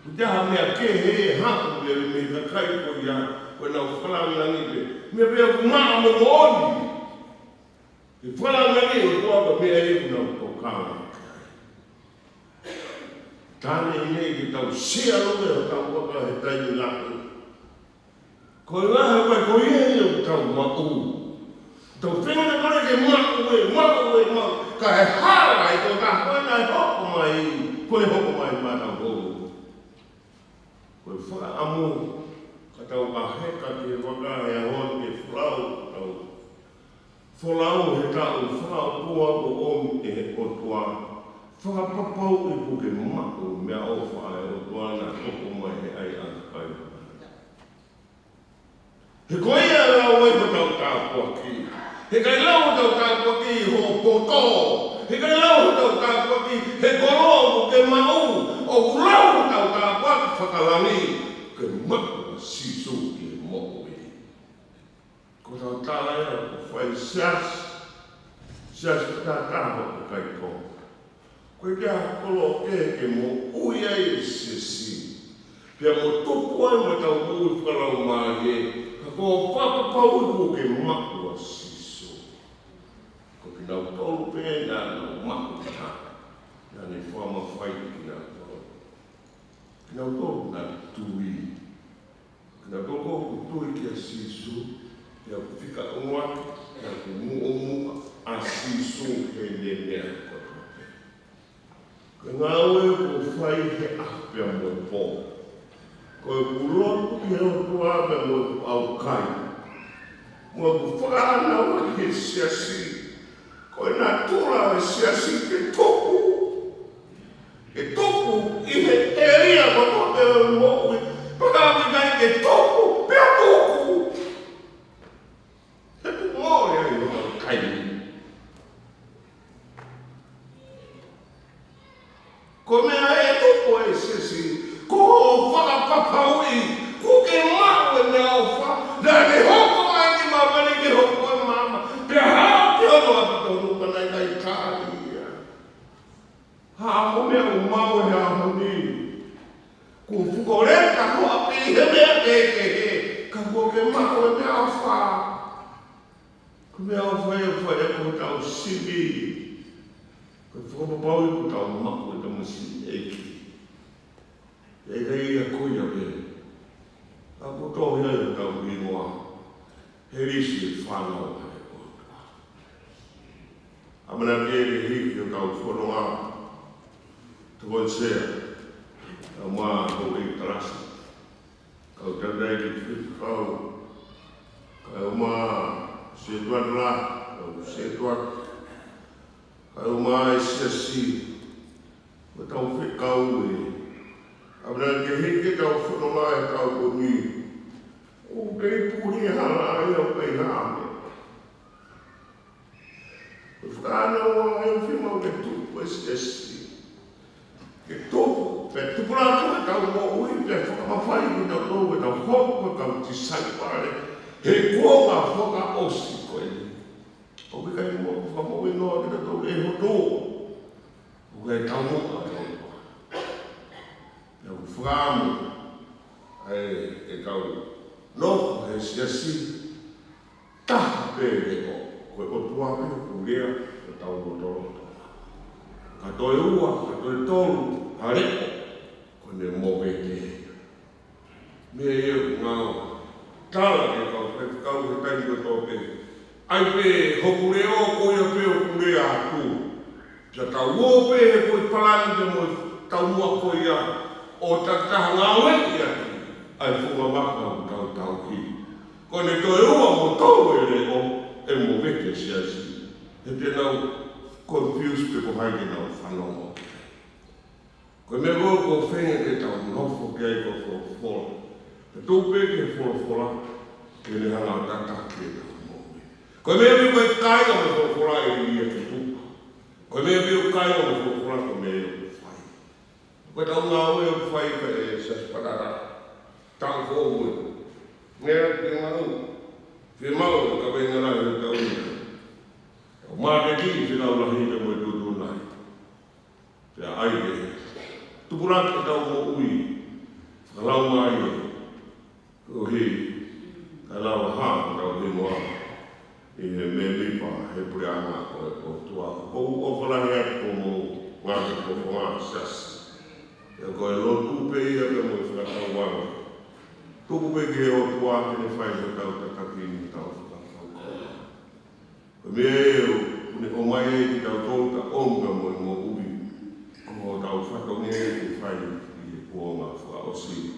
Utaha mea ke he haku le me kakai ko ia ko na whalangangi le. Mea pia ku maa mo oni. Ke whalangangi o tua ka mea e kuna o kawa. Tāne i nei ki tau sia loe o tau waka he taini lako. Ko laha kai ko ie o tau mako. Tau whenga kore ke mako e, ka he hara i tō ka koe nai hoko mai. Koe hoko mai mātau hoko. Koe whaka amu, ka tau ka heka te waka e ahon ke whalau tau. Whalau he tau whalau tua ko om e he otua. Whakapapau e ko ke mako mea o whae o tua na toko mai he ai anakai. He koe ia rau ai ko tau tāpua ki. He kai lau tau tāpua ki ho poto. He kai lau tau tāpua ki ki he koro ke mau o ulau tau ka wak whakalani ke maku sisu ki mo e. Ko tau tālai a ko whai sias tātāma ko kai ko. Koe kia kolo ke mo uia e sisi. Pia mo tupu ai mo tau ui whakarau maa e, ka ko whakapau ko ke maku a sisu. Ko ki nau tolu pēna nau maku tā. Nā ne whama whai ki nā tolu. Ki nau tolu nā tui. Ki nau tolu ko tui ki a sisu. Pia ku whika unua, nā ku mu a sisu he ne nea koto. Ko ngā ue ko whai he ahpea mo pō. Ko e kuroku ki heo tua me mo au kai. Mo ku whakaana wa he siasi. Ko e nā tura e siasi ke toku. Ke toku i he eria mo to te mo ui. Pakami kai ke toku, pia toku. He tu mōre ai o au kai. Ko mea e toku e siasi. Ko whakapapaui, ko ke mau e mea o wha, nā ne hoko mai ki mamani ke hoko e mama, pia hao te ono a patonu panai kai kāria. Hao mea o mau e aho ni. Ko whukoreka hoa pi he mea he, ka ko ke mau e mea o wha. Ko mea o wha e wha e ko tau sibi. Ko whakapapaui ko tau maku e tamasi eki. E rei a koe a pere. A koto hea e tau ingoa. He risi e whanau a e kotoa. Amana kere hiki o tau whanua. Tuan sea. A maa ho e tarasi. Kau tandai ki whiwhau. Kau maa se tuan la. Kau se tuan. Kau maa e siasi. Ko tau whikau e. Abra ke heke tau whanonga e tau koni. O kei puri hala ai au kei hame. O whakana o ai au whimau ke tupu e stesi. Ke topu, pe tupura tuka tau mo ui, pe whakamawhai ki tau tau e tau hoko tau tisai pare. He kuonga whaka osi koe. O ke kai mo whakamau noa ki tau e hoto. O kai tau moka e hoto. Nau whakamu e kau noko he siasi taha pere o koe o tuape o kurea o tau motoro. Ka toi ua, ka toi tolu, hareko, ko ne mowe ke hea. Mea e o ngāo, tala ke kau, pe kau he tani ko toke. Ai pe hokure o koe a pe o kurea atu. Pia tau o pe he koe palani te mo tau mua koe a. O tataha ngā weki atu, ai whunga maka o tau ki. Ko ne toi ua mo tau e reo, e mo weke siasi. He te nau confused pe ko haike nau whanongo. Ko me roa ko whenga ke tau nofo ke ai ko whora. Te tūpe ke whora, ke ne hanga o tataha ke tau moe. Ko me riu kai kainga me whora e ria ke tupa. Ko me riu kainga me whora ko me eo. Ko tau ngā ue o whai ka e sasparara. Tau kōwe. Ngea ki ngau. Whia mau ka wenga rai o tau ina. O māke ki whina ula hita mo e tutu nai. Whia aike. Tupuraki tau mo ui. Whalau mai e. Ko he. Ka lau haa tau he moa. I he me lipa he prianga o tua. Ko o whalahi atu mo ngāke ko ngā sasi. E koe lo tupe ia pe mo i whakatau wanga. Tupe ke o tua ke ne whai me tau te kakini tau whakatau kō. Ko mea e o mai e ki tau tō ta onga mo i mo ui. Ko tau whakau ne e ki whai i e kuonga whakaosi.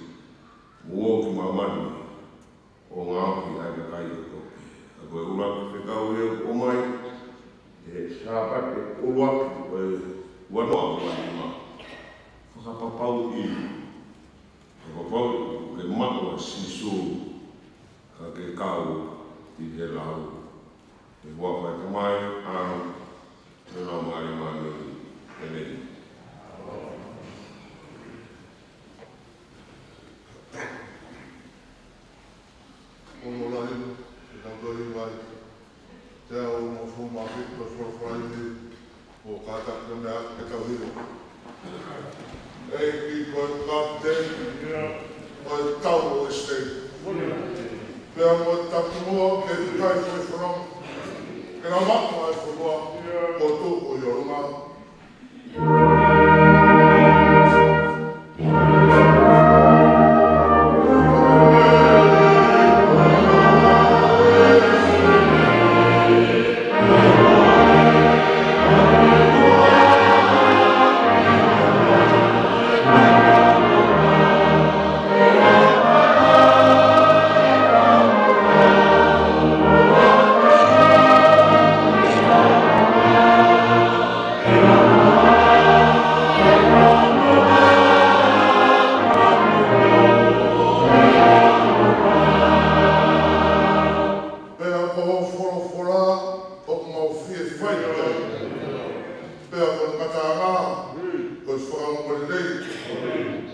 Mua ki mamani o ngā ki ai ka kai o toki. A koe uraki whekau e o mai. E sāpate uraki o e wanoa wani maa. Whakapapau i. Whakapapau ke mako a sisu. Ka ke kau i he lau. E wawai ka mai, e rau mai mani. E nei.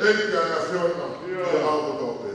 eki a ia whiona, e au ko tau pe.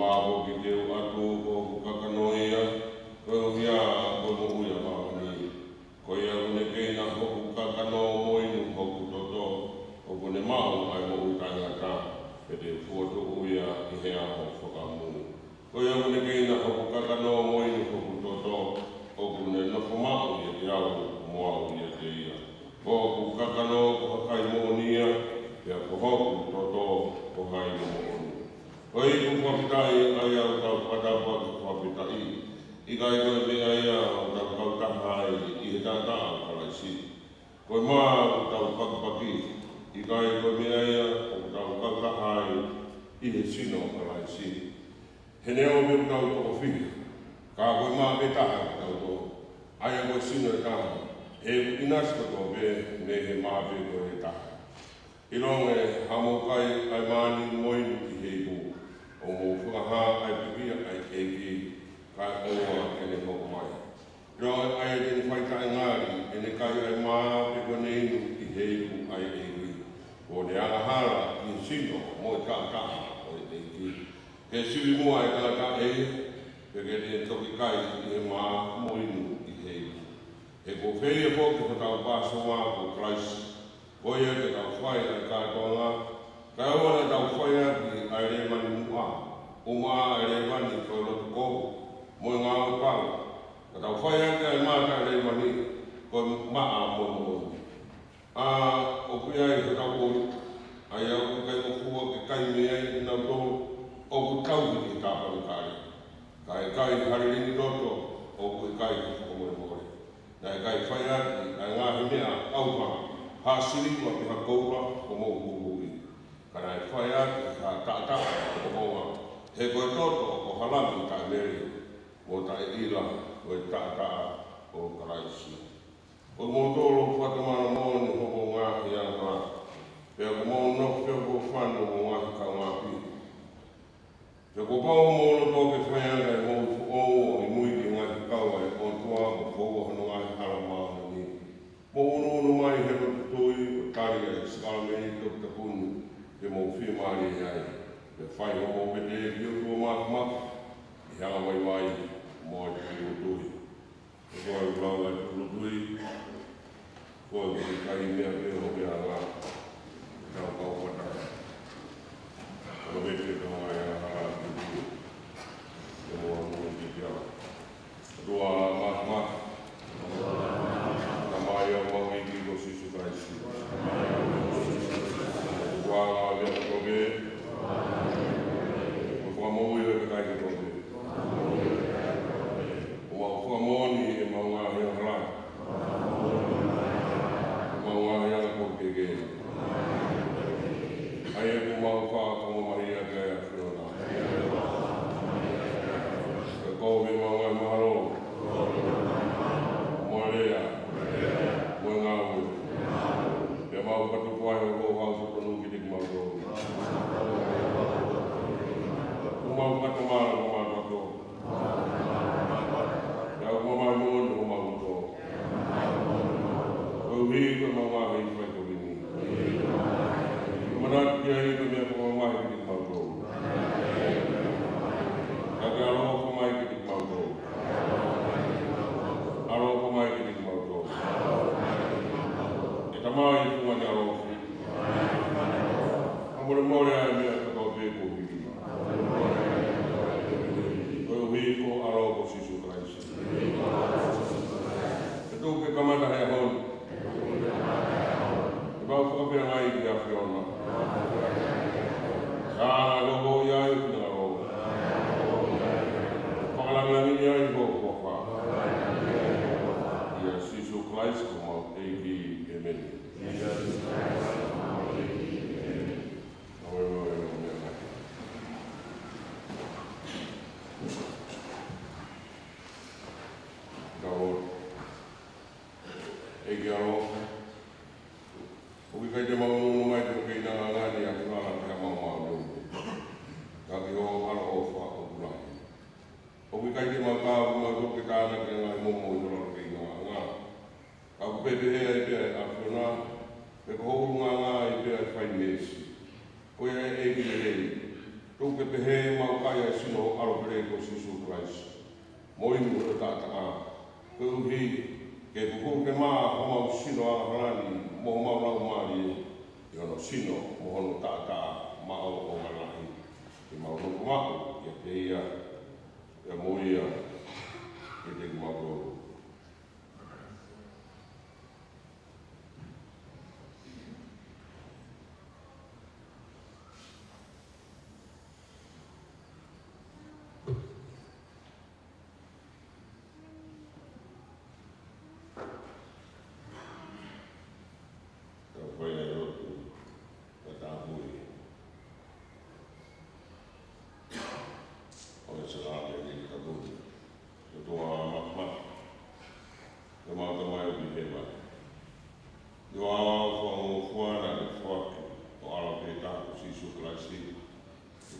Mabo ki te atu o kakanoia, ko ia ko mo uia ma iau moa ia te ia. Ko ku kakano ko hakai moonia, pia ko hoku toto ko hai mooni. Ko i ku whapitai ai au tau patapa ki whapitai. I kai koe mea ia au tau kautaha i he tata au kalaisi. Ko i maa au tau pakapaki. I kai koe mea ia au tau kautaha i he sino kalaisi. He neo me tau toko whiri. Ka koe maa me taha tau toko. Aia koe sino e taha. He inas koto be me he maa be koe e taha. I ronge hamo kai ai maani moinu ki he ibu. O mo whakaha ai pipia ai keiki kai oa e ne hoko mai. I ronge ai e ne whaitai ngāri e ne kai ai maa pe koe neinu ki he ibu ai eiri. O ne angahara ki sino mo i kātaha o e eiki. Ke siwi mua e kāta e, pe ke ne toki kai i he maa moinu i he ibu. E ko whea po ki whatau pāsoa ko Christ. Koia te tau whai ai kātonga. Kai ora tau whai aki ai re mani mua. O maa ai re mani koe rotu kohu. Moi ngā o pau. Ka tau whai aki ai māta ai re mani koe maa mo mo. O kui ai ka tau koe. Ai au ku kai mokua ke kai mea i nau tō. O ku tau ki tāpani kāre. Kai kai haririni roto. O ku kai ki whakamore more. Nai kai whai aki ai ngāhi mea au maa. Ha siriwa ki ha koura o mou kuhui. Kana e whai ake ha tātā o moa. He koe toto o halami tai meri. Mo tai ila o e tātā o karaisi. O mō tōro whakamana mōni hoko ngāhi anga. Pea ko mō nok pia ko whanu o ngāhi ka ngāpi. Pea ko pau mōno tōke whai anga e mō o i mui ki ngāhi kaua e o tua mo kōko hano ngāhi hara māna ni. Mo ono mai he roto toi o tari e skalmei tok tapunu e mo whia maari e ai. Pe whai homo me te e rio tua maka i hanga mai mai mo e te rio toi. E koe u lau ai turu tui, koe u te kai mea pe o mea ngā. Kau kau patara. Koe me te kau ai a hara tui. E mo anu ki te ala. Tua maka. Mai o maui ki ko Sisu Kraisi. Kua ngā lea kobe. O kua maui o kai ki kobe. O mau kua moni e mau ngā hea harai. O mau ngā hea kobe ke. Ai e ku mau wha komo mahi a kai a whiona. E kobe mau ngai mahalo. Moarea. Mo ngā ui. Pea mau patu kuai o kō wau sotonu ki tik mau kō. Ku mau patu māna ko mau pato. Pea ku mau mōni ko mau pato. Koe uhi koe mau ngā hei whai ko rini. Manat kia hei koe mea ko mau mai ki tik mau kō. Kake aloha ko mai ki tik mau kō. Aloha ko mai ki tik mau kō. Tamai i kunga ni arofu. Amore more ai mea kakao te ko hiki. Koe hui ko arofu Sisu Kraisi. E tō ke kamata hea honi. E mau whakapea ngai ki a whiona. Kāna logo i ai ki nga logo. Whakalangangi ai ko whaka. Ia Sisu Kraisi ko mau eiki. Amen.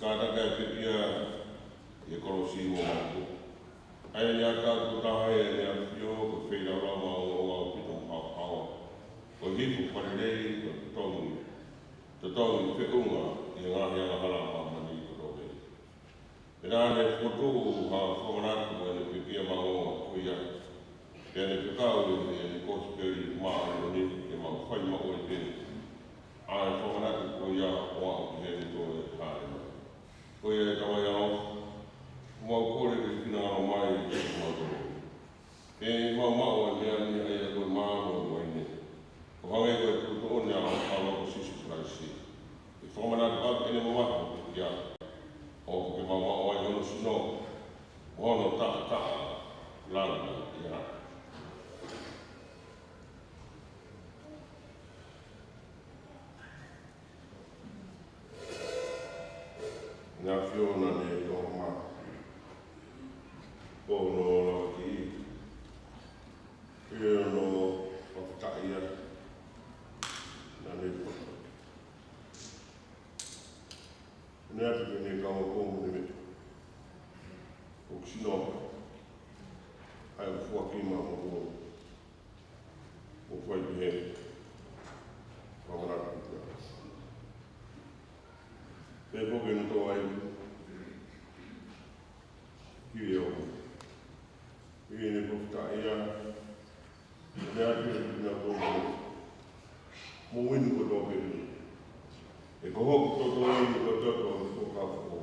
Kata kai pipia e korosi mo mako. Ai ni aka tu taha e ni a fio ko feira lama o pito pao. Ko hipu parelei ko tongi. Tongi whiunga i ngā hianga hala mani ko rohe. E nāne whotu ha whamanatu e ni pipia maonga kuia. E ni whikau e ni kosperi maa ni e mau whai mao e tēne. Ai whamanatu kuia o au ki he ni tō e tāre. Ko e tawai au, mau kore ke whina o mai e te kumatoro. E mau mao e mea ni ai a koe māmo o ine. Ko hange koe puto o nea o loko sisu praisi. E whamanatu atu ene mo maho kia. O ke mau mao ai hono sino. Hono taka lana kia. Nā whiona ne tō mā. Pōno la ki. Whiono whakataia. Nā ne whaka. Nē atu ne kawa kōmu ne me. O kisino. Ai o whuakima o o whai pihe. Whamanatu kia. Pē poke no tō ai kiwi o. Kiwi ne kofta ia. Ne atu e pina tōku. Mo winu ko tō peru. E ko hoku tō tō winu ko tōku o tō kāwhako.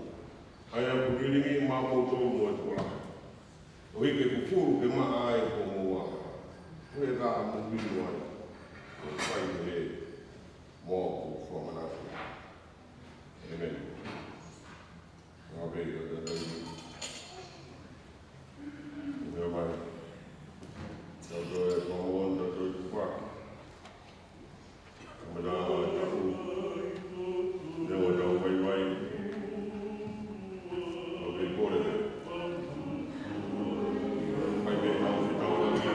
Ai a ku kiringi māmo tō mo e tō laka. O hike ku furu ke maa ai ko mo wā. Ko e kā mo winu ai. Ko whai he mō ku whamanatu. Amen. Amen. Amen. Tato e pahon, tato e tupa. Kamada tapu. Newa tau wai wai. Amen. Kore te. Pai me tau ki tau la kia.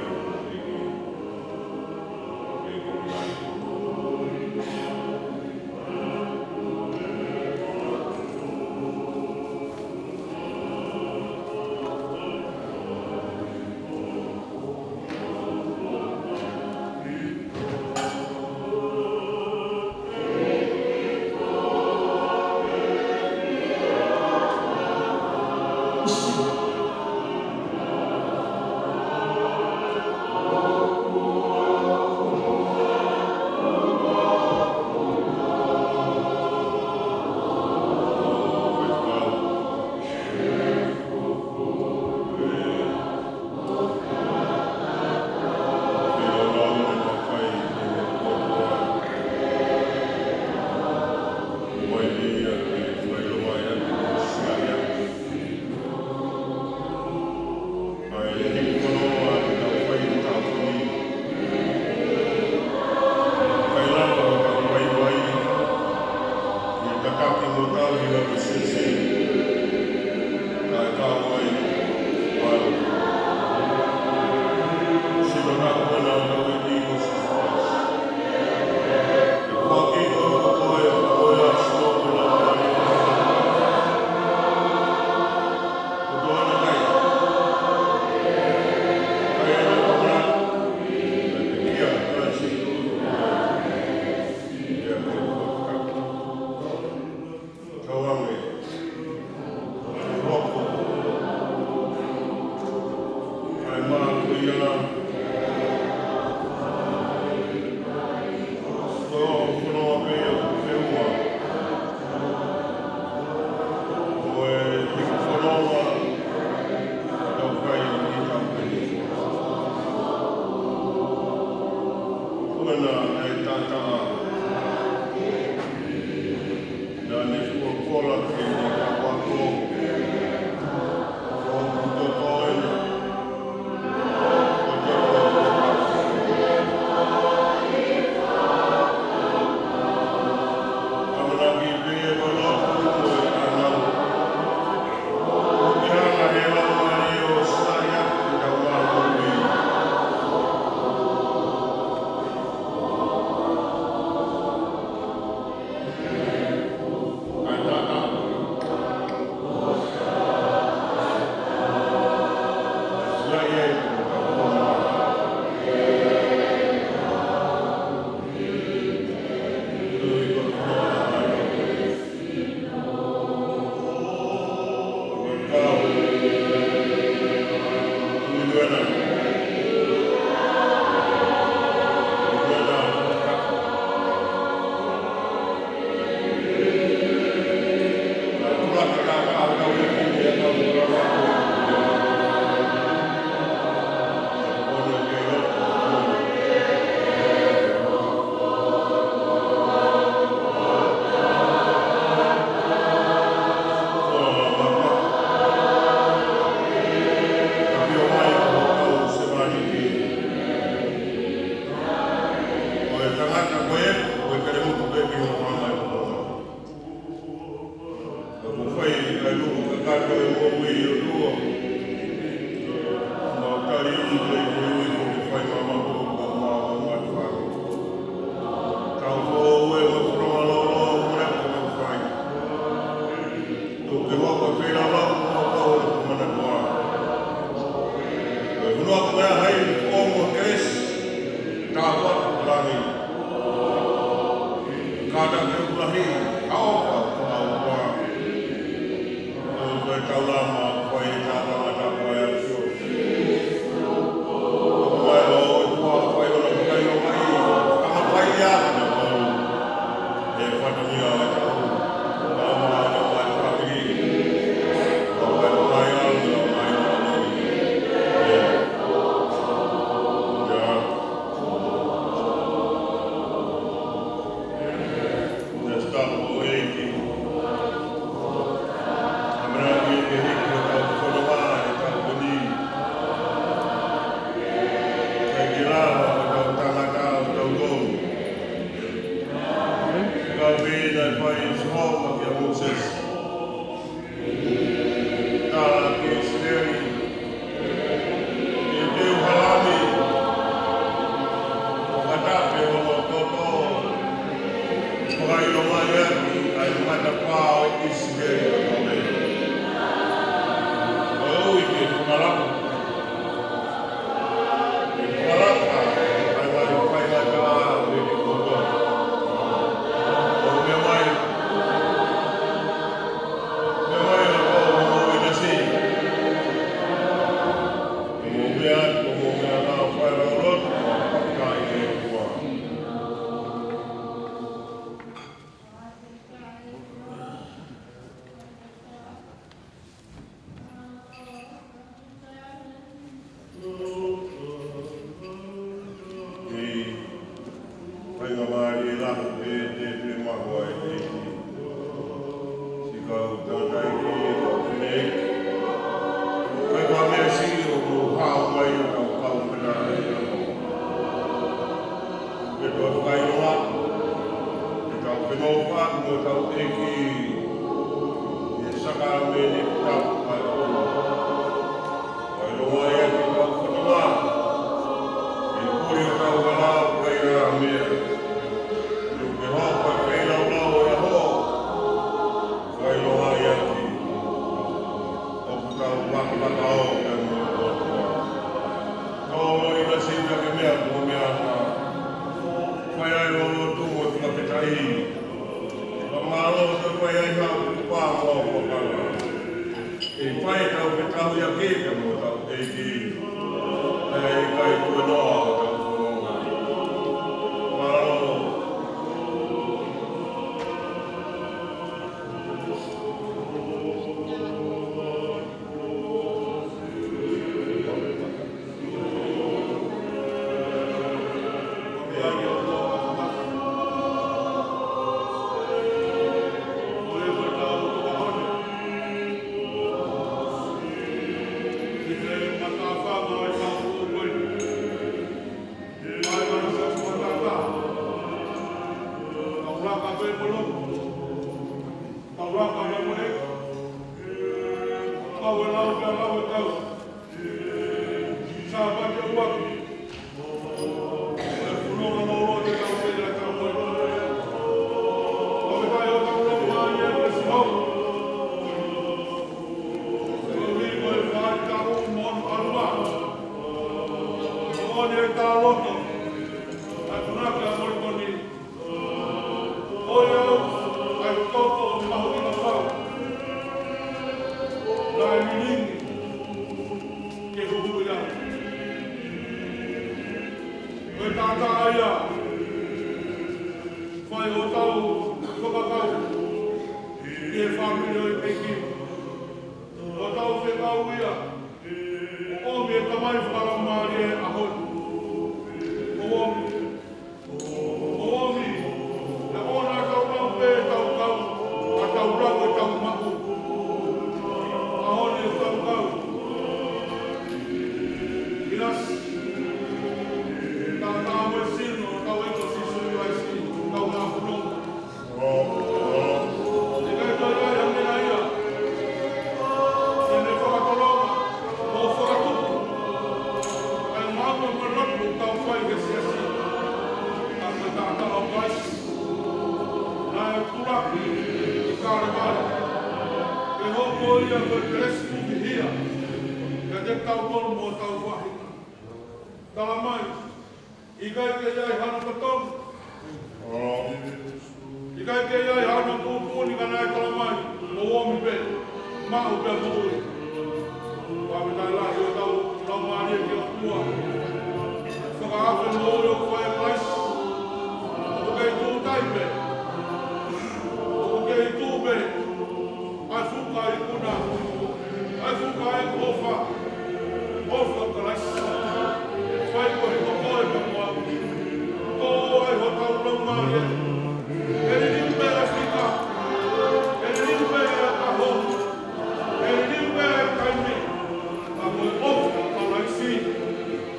Amen. Kore ai.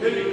Ele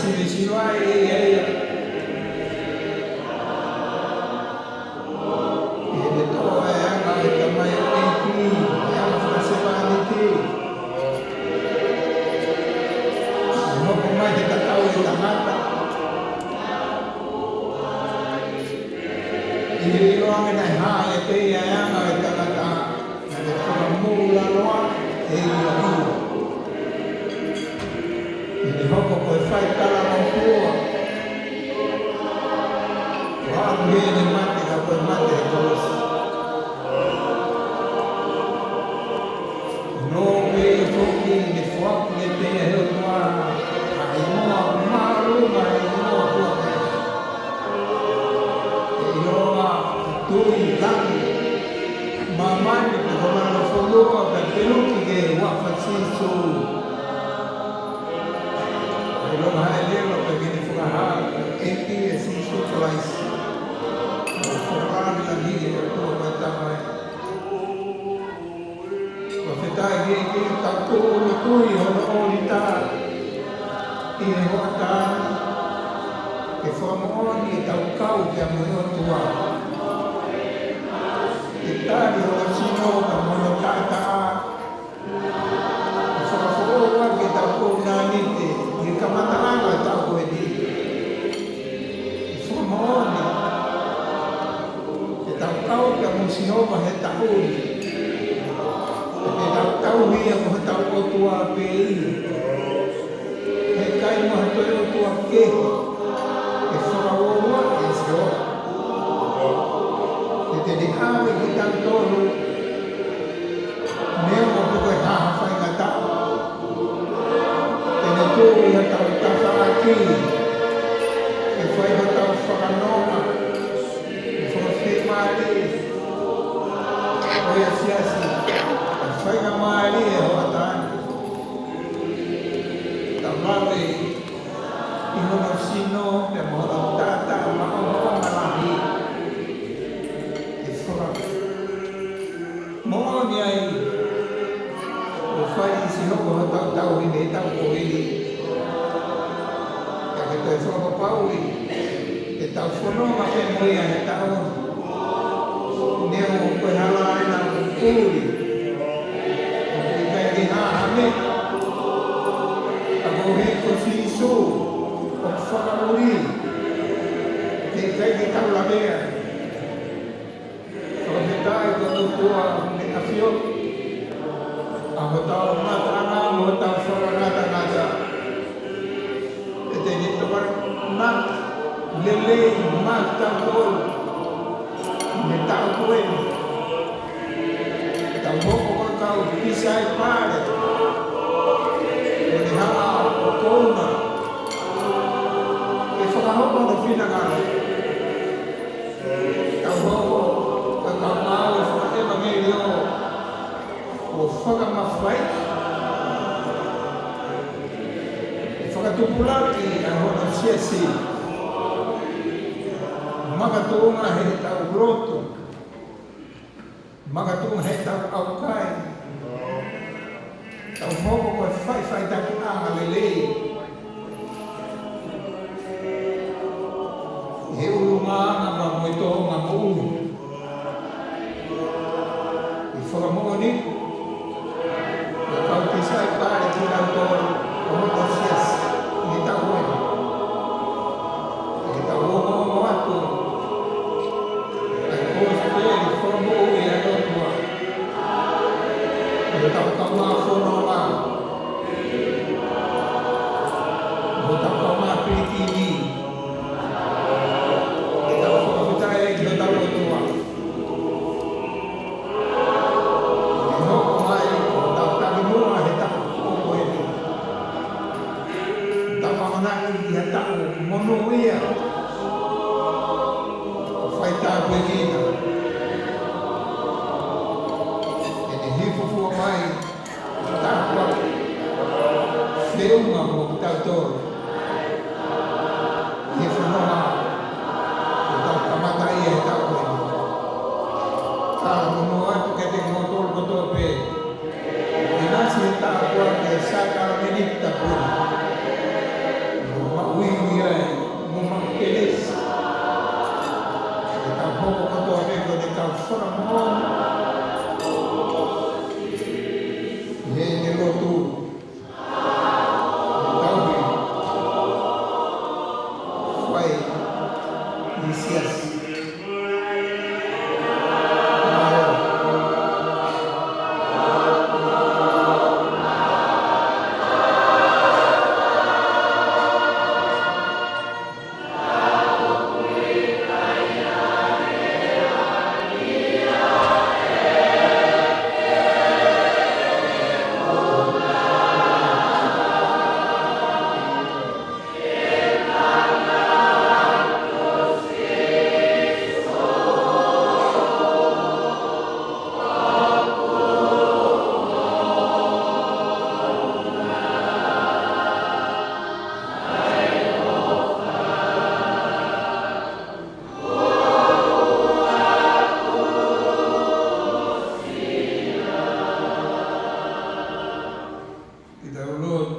Sia Lord.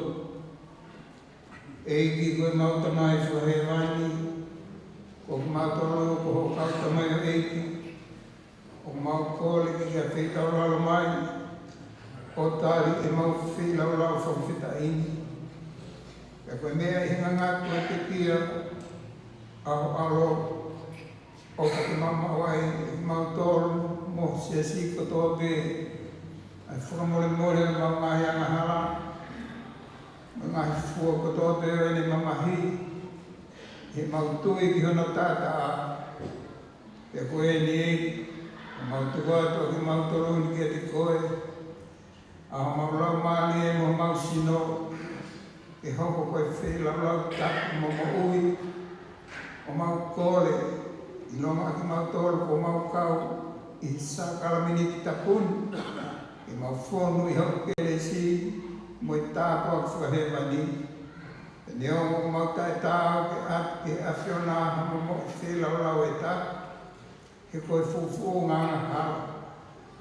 Eiki koe mauta mai whahewani, ko mātoro ko ho kauta mai o eiki, o mau kōle ki a whetau lalo mai, o tāri e mau whilau lau whawhita ini. Ka koe mea i hinga ngā koe te kia, aho alo, o ka te mama wai, i mau tōru, mo sia si kotoa pē, ai whakamore more o mau ngahi anga hala, ngahi fua kotoa pē o ene mamahi, he mau tui ki hono tāta a, te koe ni e, mau tukua to ki mau toruni ki a te koe, aho mau lau maali e mo mau sino, e hoko koe whi lau lau tapu mo mo ui, o mau kore, i longa ki mau tolu ko mau kau, i sa kalamini ki tapun, i mau whonu i hoko kere si, mo i tāpua ki whahewani. E neo mo mau tai tāo ke awhiona hamo mo i whi lau lau e tā, he koe fufu nganga hao.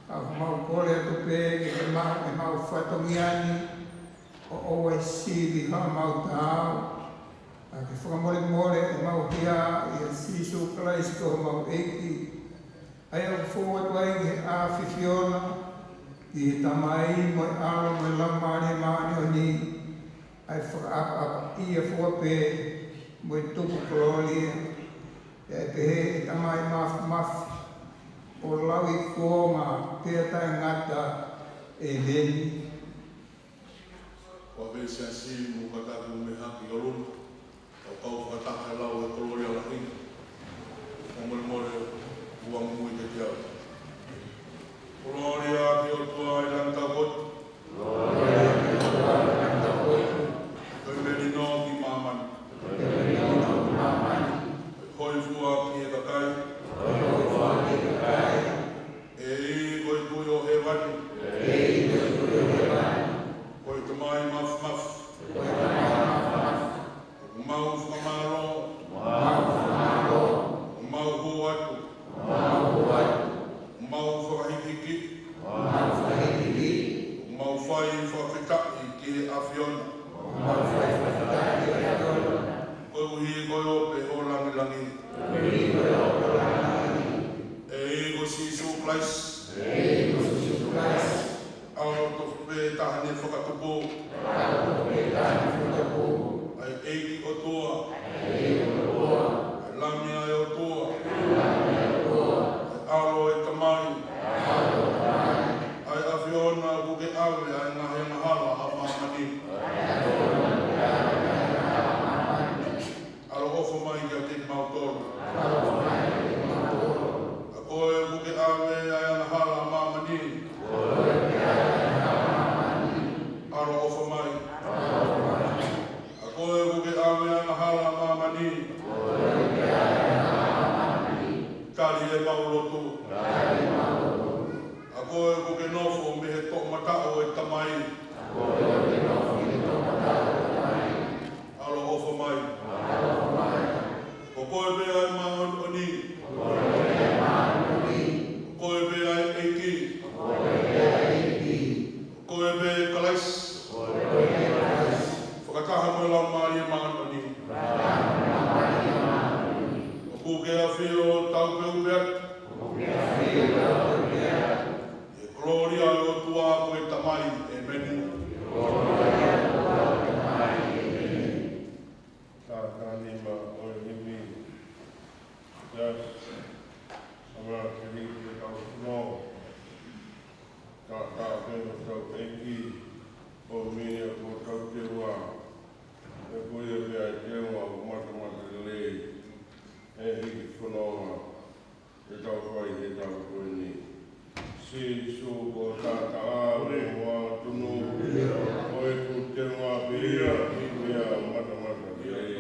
Ka mau kore atu pē, ke mau whatongiani, o oe sivi ha mau tāo. Ke whakamore more e mau hia i a sisu Christo mau eiki. Ai au fōat wai he a whiwhiona, i he tamai mo i alo mo i lamane maani o ni. Ai whakaapa i a whapē mo i tupu kololia. E pehe i tamai mafu o lau i kōnga pēa tai ngata e meni. Wa vei se asi mo katatu me haki o luna. O kau whakataka lau e kolori ala hinga. O more uang mui te tiau. Kolori a ki o tua i ranta kotu. Koi meni no ki mamani. Hoi fua ki e kakai. E i koi tui o he wani. Koi te mai maf. Mau whamaro. Mau huatu. Mau whakahikiki. Mau whai whakitaki ki he awhiona. Koi uhi koi ope o langi. E igo sisu place. Ao tofu pe tahane whakatupo. Ai eiki o toa. Ai lami ai o toa. Ai alo e tamai. Ai awhiona kuke awe ai ngahe mahala a mamani. Alo ofo mai ki a te mautoro. A koe kuke awe ai mahala a mamani. Alo ofo mai. A koe kuke awe ai mahala a mamani. Kari e maulotu. A koe kuke nofo me he tok matao e tamai. Alo ofo mai. Ko koe be ai maoni. Koe be ai eiki. Koe be kalais. Whakataha mo lau maari e maoni. Ko ke a whio tau pe upeat. E gloria o tua koe tamai e meni. Tātani ma o himi. Jas, amara kiri te kau no. Tā pēno tau eiki. O mine o tau te ua. E koe e pia e te ua o mata lei. E hiki whanoa. E tau whai he tau koe ni. Si su ko tāta a o tunu. O e ku te ua pia. I mea mata lei.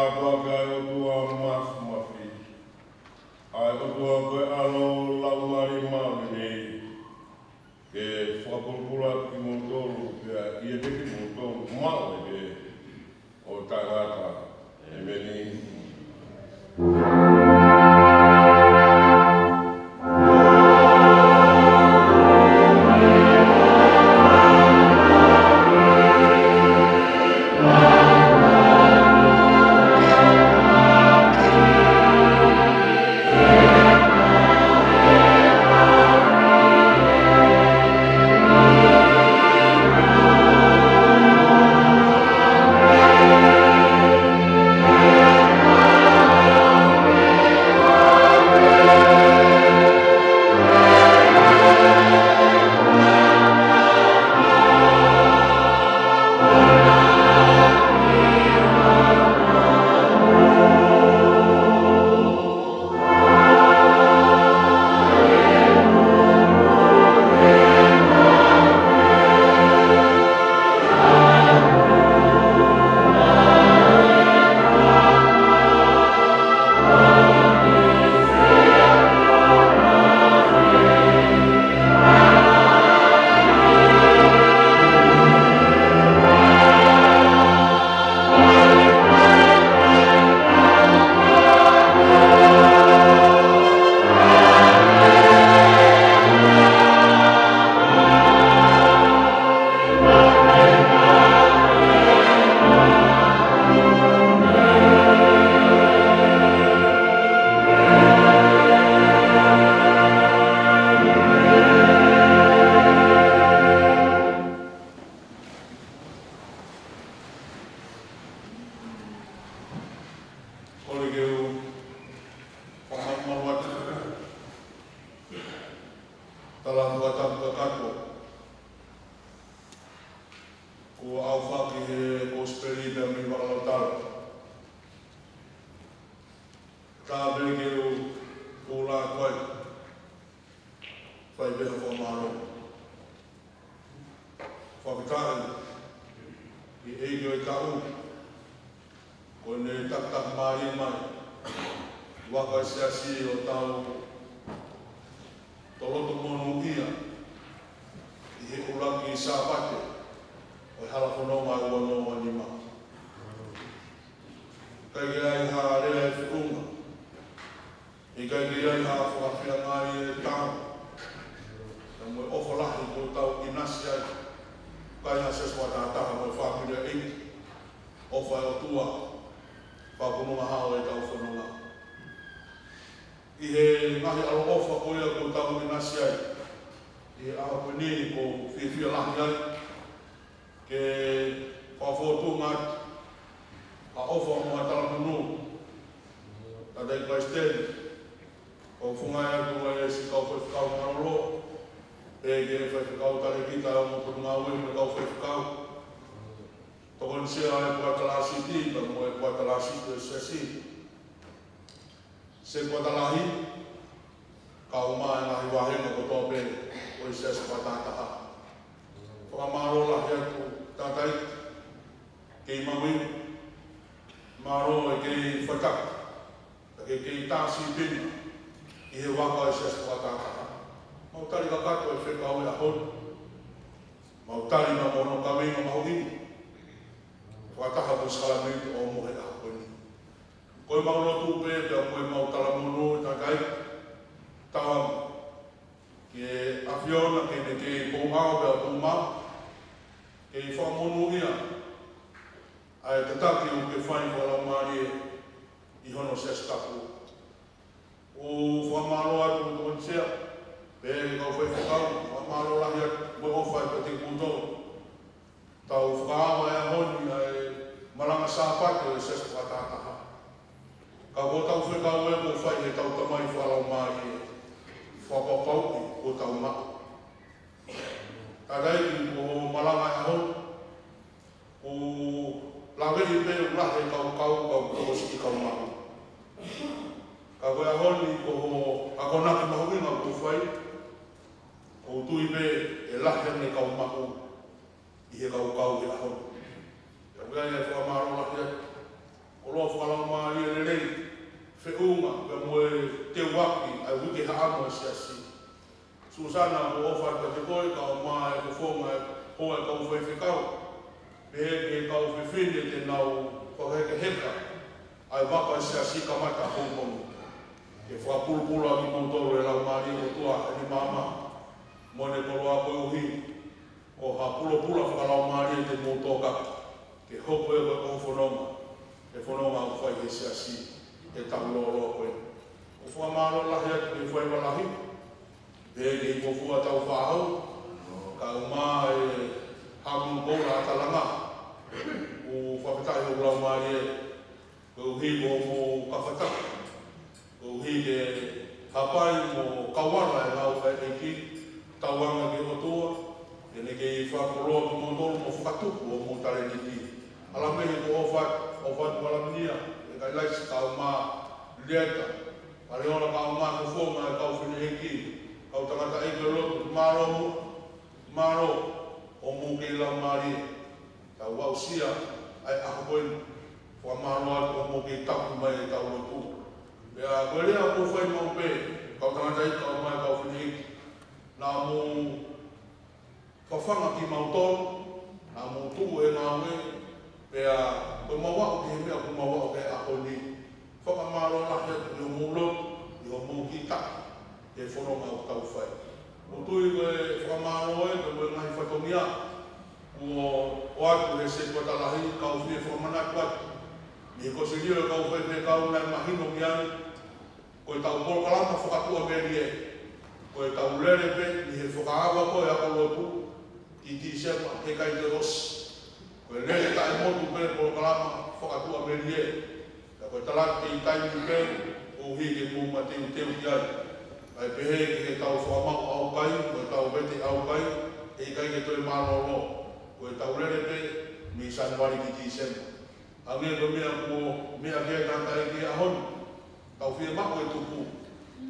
Tāpua kai o tua mafi. Ai o tua koe alo laumari mauri nei. Ke whakapulpula ki motoro, pia ia te ki motoro, maui ke o tangata e meni. Kau kau ya, kau kau ya, kau malu lah ya. Kalau kalau maari le nei fe unga pe mo te waki ai wiki ha amo siasi Susana mo ofa te koi ka o mai ko fonga ho e ka foi fikau pe ke ka o fine te nau ko heke heka ai waka siasi ka mata Hong Kong e fa pulpula ki montoro e la maari o tua ni mama mo ne koloa ko uhi o ha pula fa la maari te motoka ke hopo e ko fonoma e fonoma o fai siasi e tamlolo ko o fa malo la he ke foi wala hi Pegi mo fua tau whahau, ka uma e hamu koura atalanga, o whakatai o lau maari e, ko uhi mo kawhata, ko uhi ke hapai mo kawara e ngau kai eki, tauanga ke otua, e ne ke whakoroa ki mondoro mo whakatuku o mo tare niti. Alamehi ko ofat walamnia, e kai laisi ka uma lieta, Pareona ka uma ko whonga e kau whine eki, Kau tangata e kero maro o mo ke la mari ta wa usia ai a koen wa maro o mo ke tapu mai ta o tu be a kore a ko fai mo pe kau tangata e kau mai kau fini na mo ka fanga ki mautor na mo tu e na we be a ko mo wa ke me ko mo wa ke a ko ni fa maro la ke no mo lo yo mo ki ta e whono mau tau whai. O tui koe whamaro e, koe ngahi whatongia, o atu he se kua talahi, kau whie whamana kuat. Mi ko se rio kau whai me kau nai mahino mi ane, koe tau polo kalama whakatua meri e. Koe tau lere pe, ni he whakaawa koe a kolotu, ki ti sepa, he kai te rosi. Koe lere kai motu pe polo kalama whakatua meri e. Koe talaki i tai mi pe, o hige muma teu ki ai. Ai pehe ki he tau whamau au kai, koe tau bete au kai, e kai ke toi maroro, koe tau lere pe, mi sanwari ki ti sema. A mea koe mea kia tanta e ki ahon, tau whia mako e tupu.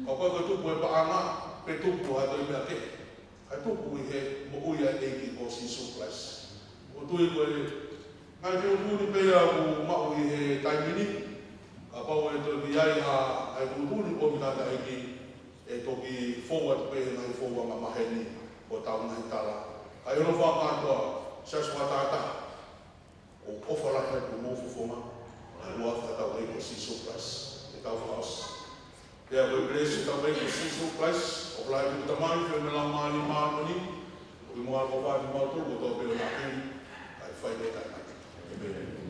Kau koe tupu e paanga, pe tupu hai toi mea ke. Hai tupu i he mo uia e ki ko Sisu Christ. O tui koe, ngai te utuni pe a u mau i he taimini, ka pau e toi viai ha, ai utuni po mi tanta e ki, e toki forward pe ngai forward mamaheni o tau ngai tala. Ai ono whakatoa, saswa tata, o ofala kai ku mofu foma, ai lua whakatau e ko Sisu Christ, e tau whaos. Pea koe bless tau e ko Sisu Christ, o lai ku tamai, whio me lau maani maani, o i mua ko whani mauturu, o tau peo nakini, ai whai me kai mai. Amen.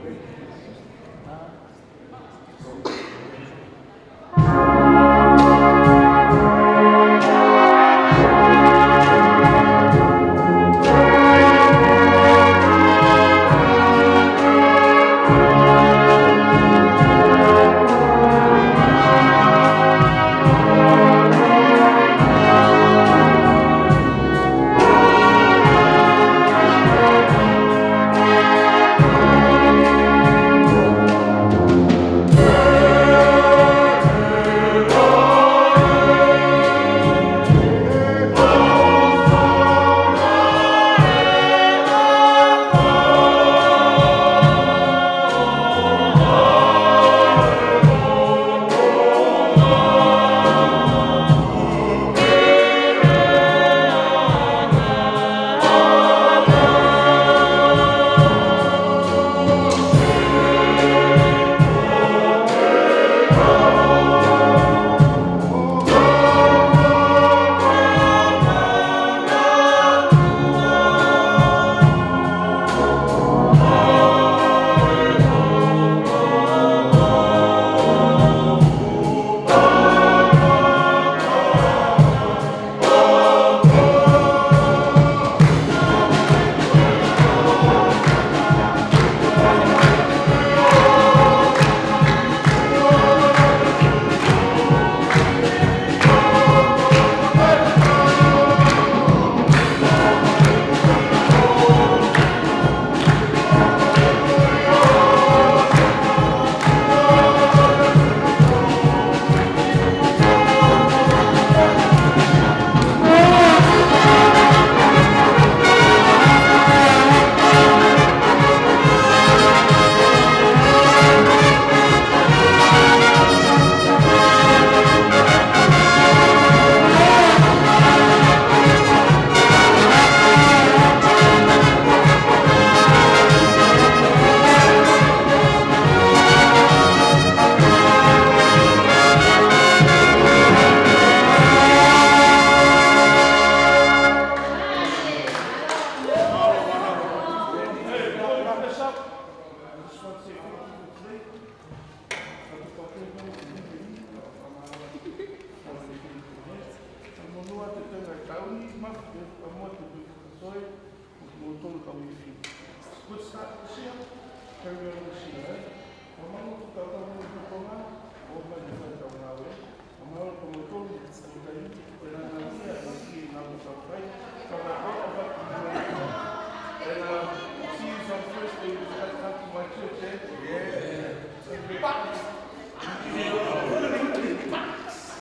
Thank you.